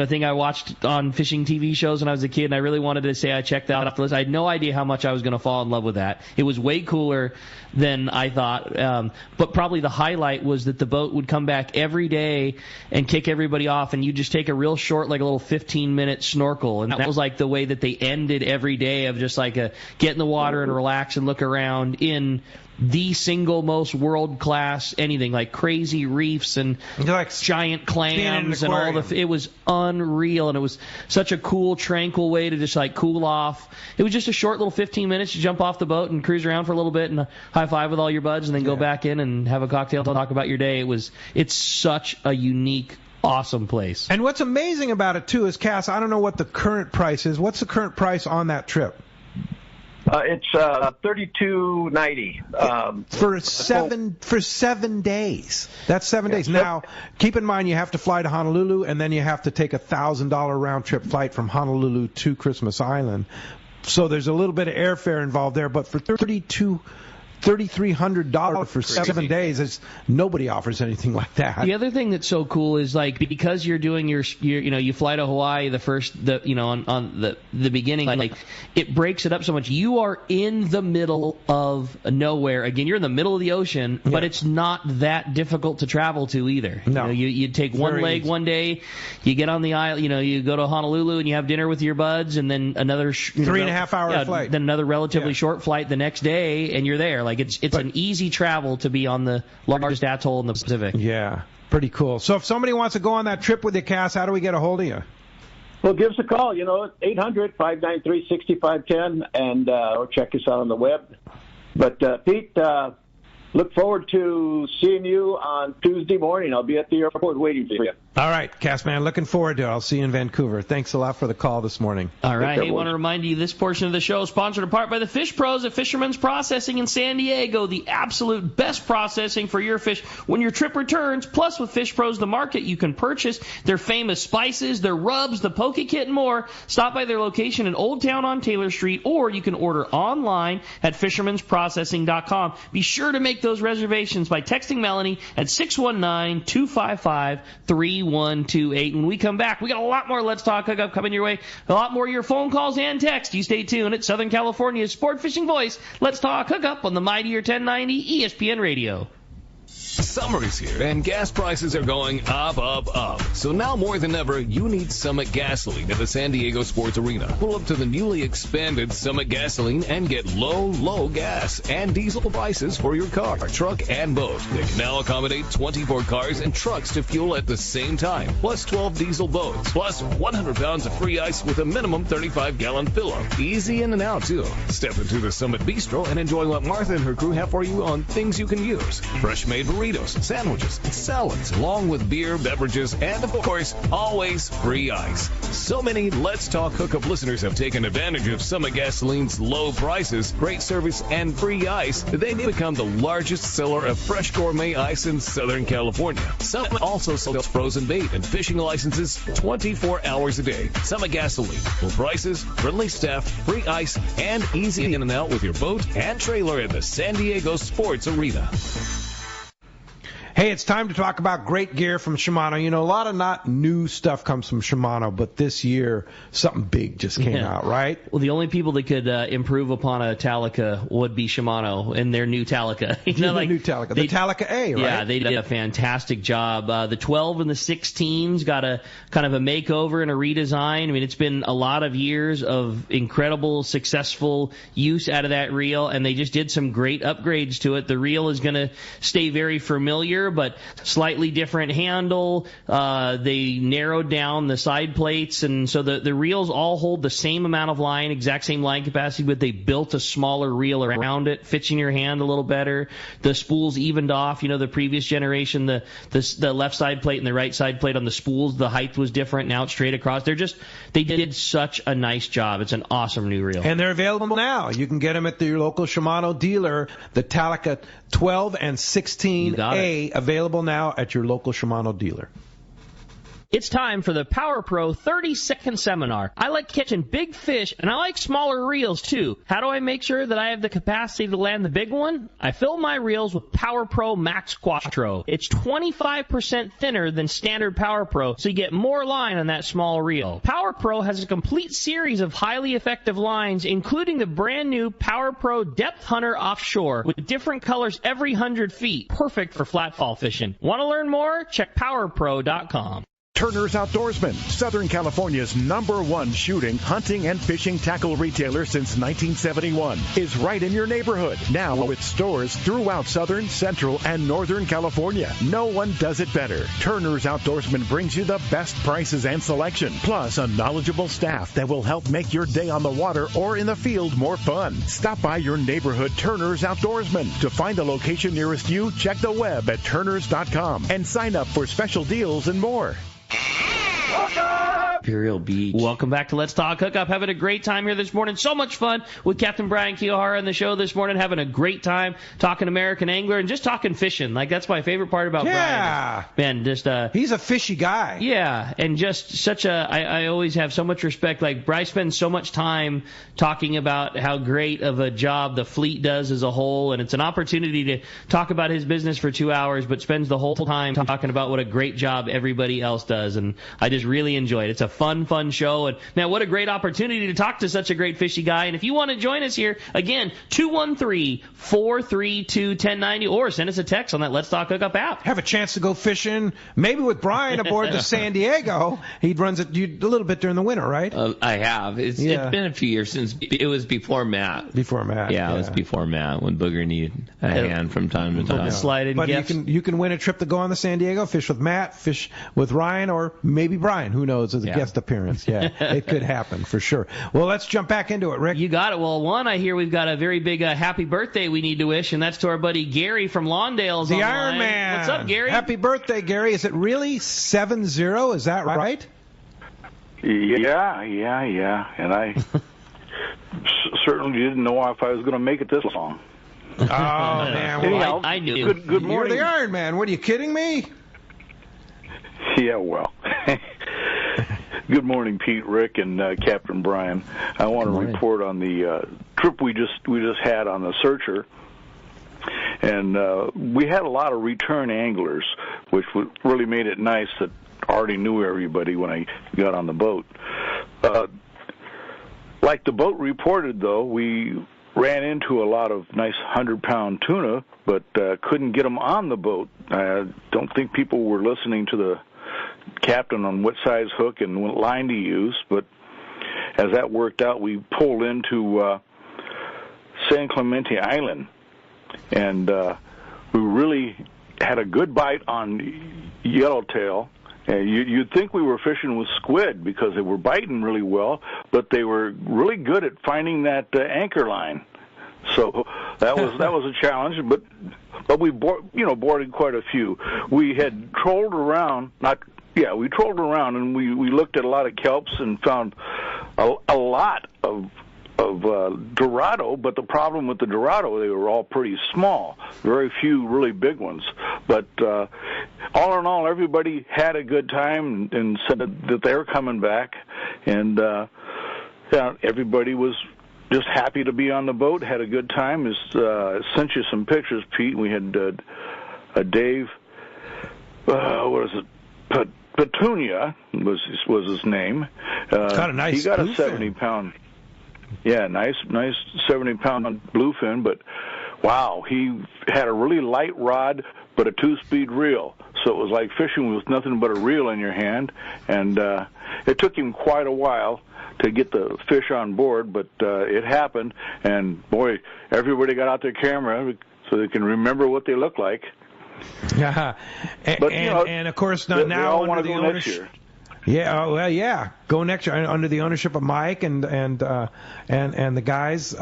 thing I watched on fishing TV shows when I was a kid, and I really wanted to say I checked that off the list. I had no idea how much I was going to fall in love with that. It was way cooler than I thought, but probably the highlight was that the boat would come back every day and kick everybody off, and you just take a real short, like a little 15-minute snorkel, and that was like the way that they ended every day of just like get in the water and relax and look around in the single most world-class anything, like crazy reefs and like giant clams and all it was unreal, and it was such a cool, tranquil way to just like cool off. It was just a short little 15 minutes to jump off the boat and cruise around for a little bit and high five with all your buds and then go back in and have a cocktail to talk about your day. It's such a unique, awesome place. And what's amazing about it too is, Cass, I don't know what the current price is. What's the current price on that trip? It's $32.90 for 7 days. That's 7 days. Now, keep in mind you have to fly to Honolulu, and then you have to take a $1,000 round trip flight from Honolulu to Christmas Island. So there's a little bit of airfare involved there, but for $3,300 for 7 days, nobody offers anything like that. The other thing that's so cool is like because you're doing your you fly to Hawaii on the beginning, like it breaks it up so much. You are in the middle of nowhere. Again, you're in the middle of the ocean, but it's not that difficult to travel to either. No, you take one leg one day, you get on the island, you go to Honolulu and you have dinner with your buds, and then another 3.5 hour flight, then another relatively short flight the next day, and you're there. Like it's an easy travel to be on the largest atoll in the Pacific. Yeah, pretty cool. So if somebody wants to go on that trip with you, Cass, how do we get a hold of you? Well, give us a call, 800-593-6510, and or check us out on the web. But, Pete, look forward to seeing you on Tuesday morning. I'll be at the airport waiting for you. All right, Cass, man, looking forward to it. I'll see you in Vancouver. Thanks a lot for the call this morning. All right. Hey, I want to remind you this portion of the show is sponsored in part by the Fish Pros at Fisherman's Processing in San Diego, the absolute best processing for your fish when your trip returns. Plus, with Fish Pros, the market, you can purchase their famous spices, their rubs, the poke kit, and more. Stop by their location in Old Town on Taylor Street, or you can order online at fishermansprocessing.com. Be sure to make those reservations by texting Melanie at 619-255-3128. When we come back, we got a lot more Let's Talk Hookup coming your way. A lot more of your phone calls and texts. You stay tuned at Southern California's sport fishing voice. Let's Talk Hookup on the Mightier 1090 ESPN Radio. Summer is here, and gas prices are going up. So now more than ever, you need Summit Gasoline at the San Diego Sports Arena. Pull up to the newly expanded Summit Gasoline and get low gas and diesel prices for your car, truck, and boat. They can now accommodate 24 cars and trucks to fuel at the same time, plus 12 diesel boats, plus 100 pounds of free ice with a minimum 35-gallon fill-up. Easy in and out, too. Step into the Summit Bistro and enjoy what Martha and her crew have for you on things you can use. Fresh-made burritos, sandwiches, salads, along with beer, beverages, and, of course, always free ice. So many Let's Talk Hookup listeners have taken advantage of Summit Gasoline's low prices, great service, and free ice that they've become the largest seller of fresh gourmet ice in Southern California. Summit also sells frozen bait and fishing licenses 24 hours a day. Summit Gasoline. Low prices, friendly staff, free ice, and easy in and out with your boat and trailer at the San Diego Sports Arena. Hey, it's time to talk about great gear from Shimano. A lot of not new stuff comes from Shimano, but this year something big just came out, right? Well, the only people that could improve upon a Talica would be Shimano and their new Talica. The new Talica, the Talica A, right? Yeah, they did a fantastic job. The 12 and the 16s got a kind of a makeover and a redesign. I mean, it's been a lot of years of incredible, successful use out of that reel, and they just did some great upgrades to it. The reel is going to stay very familiar, but slightly different handle. They narrowed down the side plates, and so the reels all hold the same amount of line, exact same line capacity, but they built a smaller reel around it, fits in your hand a little better. The spools evened off. The previous generation, the left side plate and the right side plate on the spools, the height was different. Now it's straight across. They did such a nice job. It's an awesome new reel. And they're available now. You can get them at your local Shimano dealer. The Talica 12 and 16A available now at your local Shimano dealer. It's time for the Power Pro 30-second seminar. I like catching big fish, and I like smaller reels, too. How do I make sure that I have the capacity to land the big one? I fill my reels with Power Pro Max Quattro. It's 25% thinner than standard Power Pro, so you get more line on that small reel. Power Pro has a complete series of highly effective lines, including the brand new Power Pro Depth Hunter Offshore, with different colors every 100 feet. Perfect for flatfall fishing. Want to learn more? Check PowerPro.com. Turner's Outdoorsman, Southern California's #1 shooting, hunting, and fishing tackle retailer since 1971, is right in your neighborhood. Now with stores throughout Southern, Central, and Northern California. No one does it better. Turner's Outdoorsman brings you the best prices and selection, plus a knowledgeable staff that will help make your day on the water or in the field more fun. Stop by your neighborhood Turner's Outdoorsman. To find a location nearest you, check the web at turners.com and sign up for special deals and more. Imperial Beach. Welcome back to Let's Talk Hookup. Having a great time here this morning. So much fun with Captain Brian Kiyohara on the show this morning. Having a great time talking American Angler and just talking fishing. Like, that's my favorite part about Brian. Man, just he's a fishy guy. Yeah, and just such a. I always have so much respect. Like, Bryce spends so much time talking about how great of a job the fleet does as a whole, and it's an opportunity to talk about his business for 2 hours, but spends the whole time talking about what a great job everybody else does, and I just really enjoy it. It's a fun show, and man, what a great opportunity to talk to such a great fishy guy. And if you want to join us here, again, 213-432-1090, or send us a text on that Let's Talk Hookup app. Have a chance to go fishing, maybe with Brian aboard the San Diego. He runs it a little bit during the winter, right? I have. It's been a few years since. It was before Matt. Yeah, it was before Matt, when Booger needed a hand from time to time. But you can win a trip to go on the San Diego, fish with Matt, fish with Ryan, or maybe Brian. Who knows, as a guest appearance. Yeah, it could happen for sure. Well, let's jump back into it, Rick. You got it. Well, I hear we've got a very big happy birthday we need to wish, and that's to our buddy Gary from Lawndale's the on Iron line. Man. What's up, Gary? Happy birthday, Gary. Is it really 70? Is that right? Yeah. And I certainly didn't know if I was going to make it this long. Oh, man. Well, anyhow, I knew. Good morning. You're the Iron Man. What, are you kidding me? Yeah, well. Good morning, Pete, Rick, and Captain Brian. I want to report on the trip we just had on the Searcher. And we had a lot of return anglers, which really made it nice that I already knew everybody when I got on the boat. Like the boat reported, though, we ran into a lot of nice 100-pound tuna, but couldn't get them on the boat. I don't think people were listening to the captain on what size hook and what line to use, but as that worked out, we pulled into San Clemente Island, and we really had a good bite on yellowtail. And you'd think we were fishing with squid because they were biting really well, but they were really good at finding that anchor line. So that was a challenge, but we boarded quite a few. We had trolled around, we trolled around, and we looked at a lot of kelps and found a lot of Dorado, but the problem with the Dorado, they were all pretty small, very few really big ones. But all in all, everybody had a good time and said that they were coming back, and everybody was just happy to be on the boat, had a good time. Sent you some pictures, Pete. We had Dave, what is it, Petunia was his name. Got a nice he got a 70-pound. Yeah, nice 70-pound bluefin, but wow, he had a really light rod, but a 2-speed reel. So it was like fishing with nothing but a reel in your hand, and it took him quite a while to get the fish on board, but it happened, and boy, everybody got out their camera so they can remember what they look like. Yeah, and of course now under the ownership. Yeah, go next year under the ownership of Mike and the guys.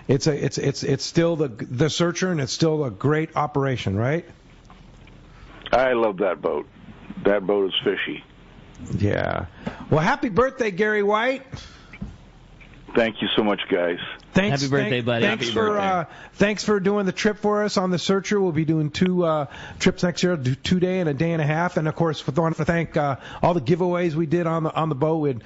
It's still the Searcher, and it's still a great operation, right? I love that boat. That boat is fishy. Yeah. Well, happy birthday, Gary White. Thank you so much, guys. Happy birthday, buddy. Thanks for doing the trip for us on the Searcher. We'll be doing 2 trips next year, 2 day and a day and a half. And of course, we want to thank all the giveaways we did on the boat. We had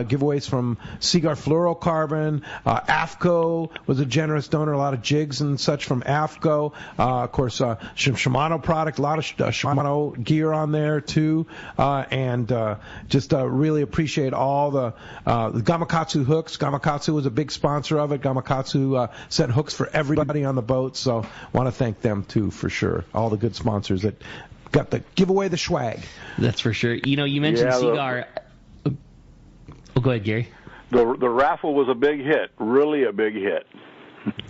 giveaways from Seaguar Fluorocarbon. AFCO was a generous donor. A lot of jigs and such from AFCO. Of course, Shimano product. A lot of Shimano gear on there too. And just really appreciate all the Gamakatsu hooks. Gamakatsu was a big sponsor of it. Gamakatsu sent hooks for everybody on the boat, so want to thank them too for sure. All the good sponsors that got to give away the swag. That's for sure. You know, you mentioned cigar. Go ahead, Gary. The raffle was a big hit, really a big hit.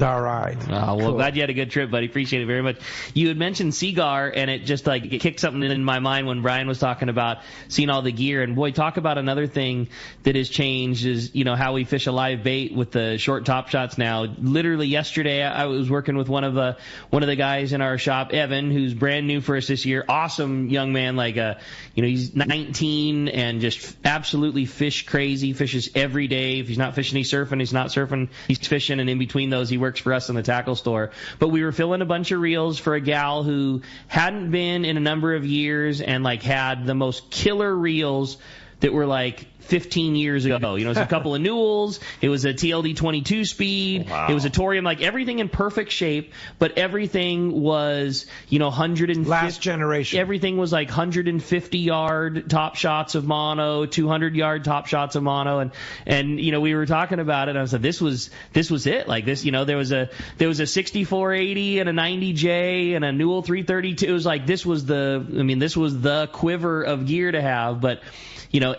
All right. Well, cool. Glad you had a good trip, buddy. Appreciate it very much. You had mentioned Seagar, and it just it kicked something in my mind when Brian was talking about seeing all the gear. And boy, talk about another thing that has changed is, how we fish a live bait with the short top shots now. Literally yesterday, I was working with one of the guys in our shop, Evan, who's brand new for us this year. Awesome young man, he's 19 and just absolutely fish crazy. Fishes every day. If he's not fishing, he's surfing. He's not surfing, he's fishing. And in between those, he works for us in the tackle store. But we were filling a bunch of reels for a gal who hadn't been in a number of years and had the most killer reels that were 15 years ago. It was a couple of Newells. It was a TLD 22 speed. Wow. It was a Torium, everything in perfect shape, but everything was, 150. Last generation. Everything was 150-yard top shots of mono, 200-yard top shots of mono. And we were talking about it, and I said, this was it. There was a 6480 and a 90J and a Newell 332. It was this was the quiver of gear to have, but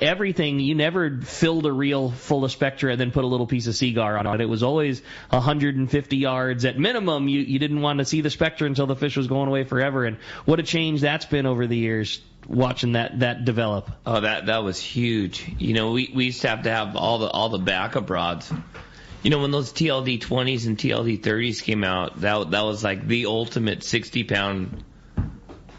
everything, you never filled a reel full of Spectra and then put a little piece of Seagar on it. It was always 150 yards at minimum. You didn't want to see the Spectra until the fish was going away forever. And what a change that's been over the years, watching that develop. Oh, that was huge. We used to have all the backup rods. When those TLD 20s and TLD 30s came out, that was the ultimate 60-pound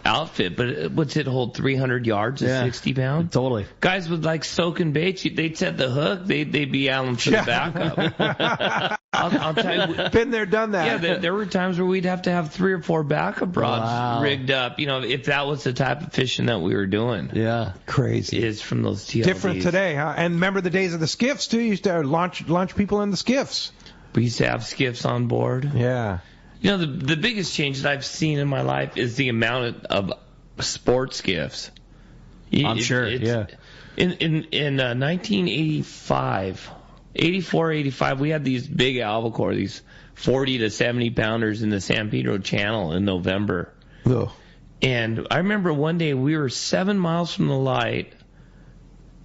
outfit, but what's it hold 300 yards at 60 pounds? Totally. Guys would soaking baits. They'd set the hook. They'd be out for the backup. I'll tell you. Been there, done that. Yeah, there were times where we'd have to have 3 or 4 backup rods rigged up. If that was the type of fishing that we were doing. Yeah, crazy. Is from those TLDs. Different today, huh? And remember the days of the skiffs too. You used to launch people in the skiffs. We used to have skiffs on board. Yeah. The biggest change that I've seen in my life is the amount of sports skiffs. I'm sure, yeah. In 1985, 84, 85, we had these big albacore, these 40 to 70 pounders in the San Pedro Channel in November. Ugh. And I remember one day we were 7 miles from the light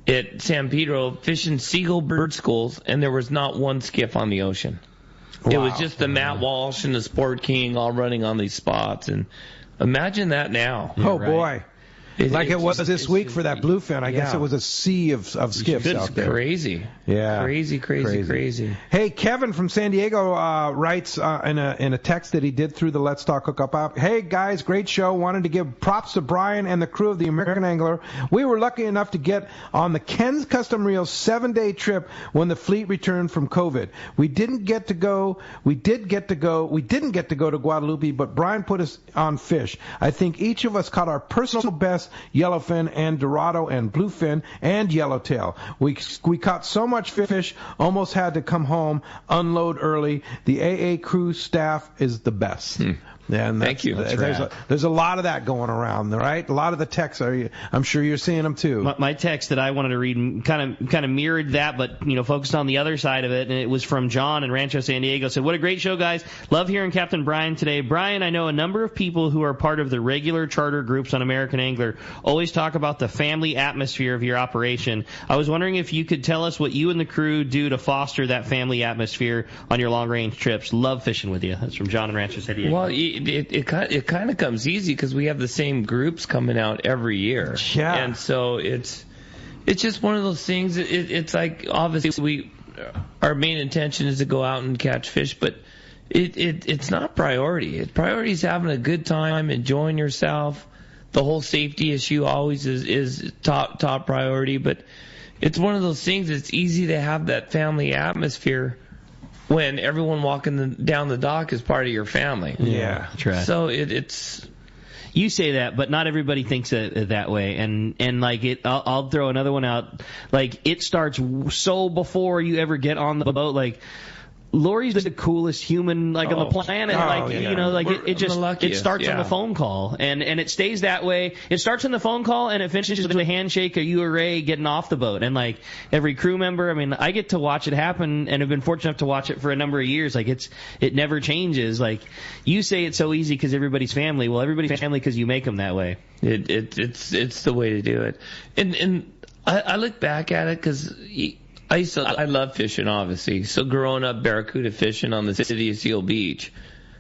at San Pedro fishing seagull bird schools, and there was not one skiff on the ocean. Wow. It was just the Matt Walsh and the Sport King all running on these spots. And imagine that now. Oh, boy. It was this week for that bluefin. I guess it was a sea of skiffs out there. Crazy. Yeah. Crazy. Hey, Kevin from San Diego writes in a text that he did through the Let's Talk Hookup app. Hey, guys, great show. Wanted to give props to Brian and the crew of the American Angler. We were lucky enough to get on the Ken's Custom Reels 7-day trip when the fleet returned from COVID. We didn't get to go to Guadalupe, but Brian put us on fish. I think each of us caught our personal best yellowfin and Dorado and bluefin and yellowtail. We caught so much fish, almost had to come home, unload early. The AA crew staff is the best. And thank you. There's a lot of that going around, right? A lot of the texts I'm sure you're seeing them too. My text that I wanted to read kind of mirrored that, but focused on the other side of it, and it was from John in Rancho San Diego. Said, "What a great show, guys! Love hearing Captain Brian today. Brian, I know a number of people who are part of the regular charter groups on American Angler always talk about the family atmosphere of your operation. I was wondering if you could tell us what you and the crew do to foster that family atmosphere on your long range trips. Love fishing with you." That's from John in Rancho San Diego. Well, it kind of comes easy because we have the same groups coming out every year. Yeah. And so it's just one of those things. It's obviously our main intention is to go out and catch fish, but it's not a priority. Priority is having a good time, enjoying yourself. The whole safety issue always is top priority, but it's one of those things. It's easy to have that family atmosphere when everyone walking down the dock is part of your family. Yeah, right. So it's. You say that, but not everybody thinks it that way. And I'll throw another one out. It starts so before you ever get on the boat. Lori's the coolest human on the planet. It starts on the phone call, and it stays that way. It starts on the phone call, and it finishes with a handshake, a you or Ray getting off the boat. And every crew member, I get to watch it happen, and have been fortunate enough to watch it for a number of years. It never changes. You say it's so easy because everybody's family. Well, everybody's family because you make them that way. It's the way to do it. And I look back at it because I love fishing, obviously. So growing up barracuda fishing on the city of Seal Beach,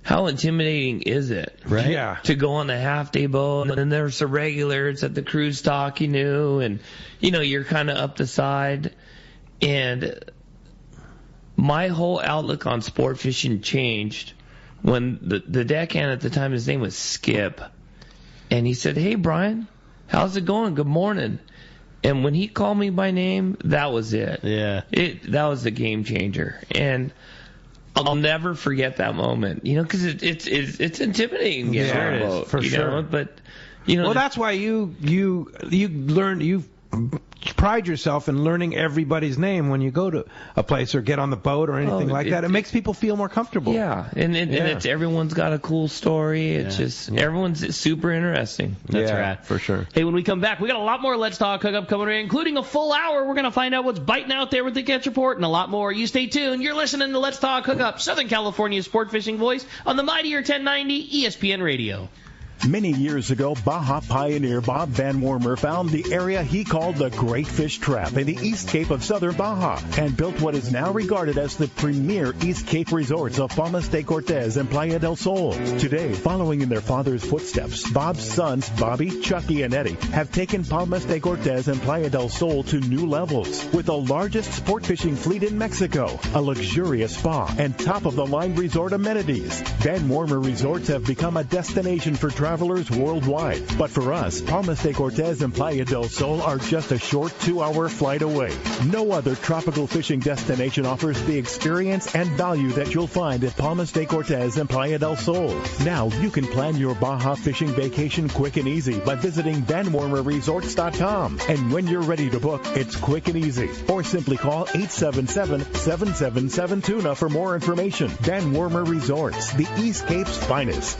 how intimidating is it, right? Yeah. To go on the half-day boat, and then there's the regulars at the cruise dock you knew, and, you're kind of up the side. And my whole outlook on sport fishing changed when the deckhand at the time, his name was Skip, and he said, "Hey, Brian, how's it going? Good morning." And when he called me by name, that was it. Yeah. That was the game changer. And I'll never forget that moment, because it's intimidating getting on a boat, for sure. But, well, that's why you learn, you pride yourself in learning everybody's name when you go to a place or get on the boat or anything like that. It makes people feel more comfortable. Yeah, and it's everyone's got a cool story. It's just everyone's super interesting. That's right, for sure. Hey, when we come back, we got a lot more Let's Talk Hookup coming in, including a full hour. We're going to find out what's biting out there with the Catch Report and a lot more. You stay tuned. You're listening to Let's Talk Hookup, Southern California's sport fishing voice on the Mightier 1090 ESPN Radio. Many years ago, Baja pioneer Bob Van Wormer found the area he called the Great Fish Trap in the East Cape of southern Baja and built what is now regarded as the premier East Cape resorts of Palmas de Cortez and Playa del Sol. Today, following in their father's footsteps, Bob's sons, Bobby, Chucky, and Eddie, have taken Palmas de Cortez and Playa del Sol to new levels with the largest sport fishing fleet in Mexico, a luxurious spa, and top-of-the-line resort amenities. Van Wormer Resorts have become a destination for travelers worldwide. But for us, Palmas de Cortez and Playa del Sol are just a short 2-hour flight away. No other tropical fishing destination offers the experience and value that you'll find at Palmas de Cortez and Playa del Sol. Now you can plan your Baja fishing vacation quick and easy by visiting VanWormerResorts.com. And when you're ready to book, it's quick and easy. Or simply call 877-7772 for more information. Van Wormer Resorts, the East Cape's finest.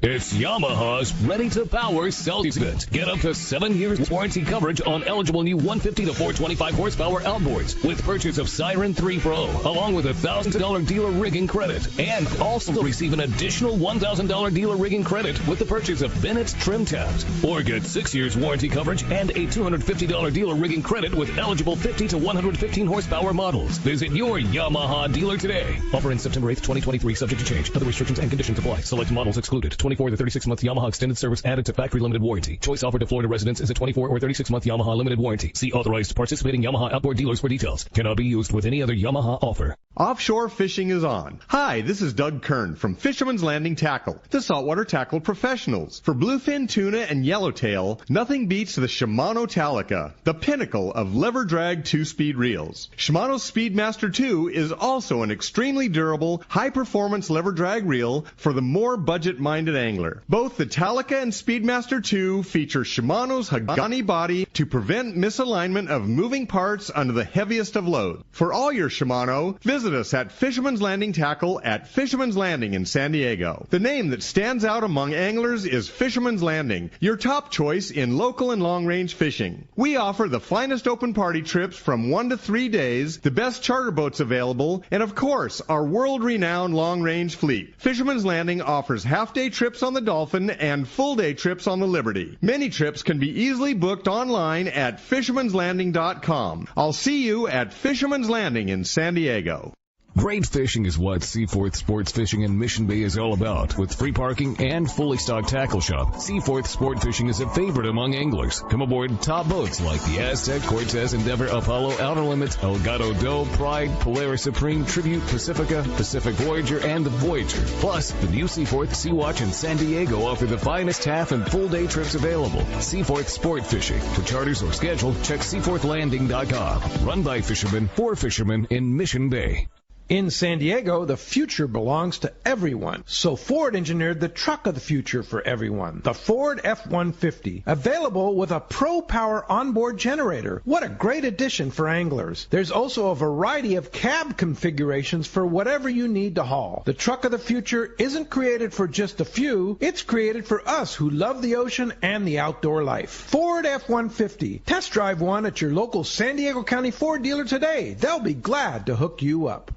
It's Yamaha's Ready to Power Sales Event. Get up to 7 years warranty coverage on eligible new 150 to 425 horsepower outboards with purchase of Siren 3 Pro, along with $1,000 dealer rigging credit. And also receive an additional $1,000 dealer rigging credit with the purchase of Bennett's trim tabs. Or get 6 years warranty coverage and a $250 dealer rigging credit with eligible 50 to 115 horsepower models. Visit your Yamaha dealer today. Offer in September 8th, 2023, subject to change. Other restrictions and conditions apply. Select models excluded. 24 to 36-month Yamaha extended service added to factory limited warranty. Choice offered to Florida residents is a 24 or 36-month Yamaha limited warranty. See authorized participating Yamaha outboard dealers for details. Cannot be used with any other Yamaha offer. Offshore fishing is on. Hi, this is Doug Kern from Fisherman's Landing Tackle, the saltwater tackle professionals. For bluefin tuna and yellowtail, nothing beats the Shimano Talica, the pinnacle of lever drag 2-speed reels. Shimano's Speedmaster 2 is also an extremely durable, high-performance lever drag reel for the more budget-minded angler. Both the Talica and Speedmaster 2 feature Shimano's Hagani body to prevent misalignment of moving parts under the heaviest of loads. For all your Shimano, visit us at Fisherman's Landing Tackle at Fisherman's Landing in San Diego. The name that stands out among anglers is Fisherman's Landing, your top choice in local and long-range fishing. We offer the finest open party trips from 1 to 3 days, the best charter boats available, and of course, our world-renowned long-range fleet. Fisherman's Landing offers half-day trips on the Dolphin and full-day trips on the Liberty. Many trips can be easily booked online at fishermanslanding.com. I'll see you at Fisherman's Landing in San Diego. Great fishing is what Seaforth Sports Fishing in Mission Bay is all about. With free parking and fully stocked tackle shop, Seaforth Sport Fishing is a favorite among anglers. Come aboard top boats like the Aztec, Cortez, Endeavor, Apollo, Outer Limits, Elgato Doe, Pride, Polaris Supreme, Tribute, Pacifica, Pacific Voyager, and the Voyager. Plus, the new Seaforth, Sea-Watch, and San Diego offer the finest half and full day trips available. Seaforth Sport Fishing. For charters or schedule, check seaforthlanding.com. Run by fishermen for fishermen in Mission Bay. In San Diego, the future belongs to everyone. So Ford engineered the truck of the future for everyone, the Ford F-150. Available with a Pro Power onboard generator. What a great addition for anglers. There's also a variety of cab configurations for whatever you need to haul. The truck of the future isn't created for just a few. It's created for us who love the ocean and the outdoor life. Ford F-150. Test drive one at your local San Diego County Ford dealer today. They'll be glad to hook you up.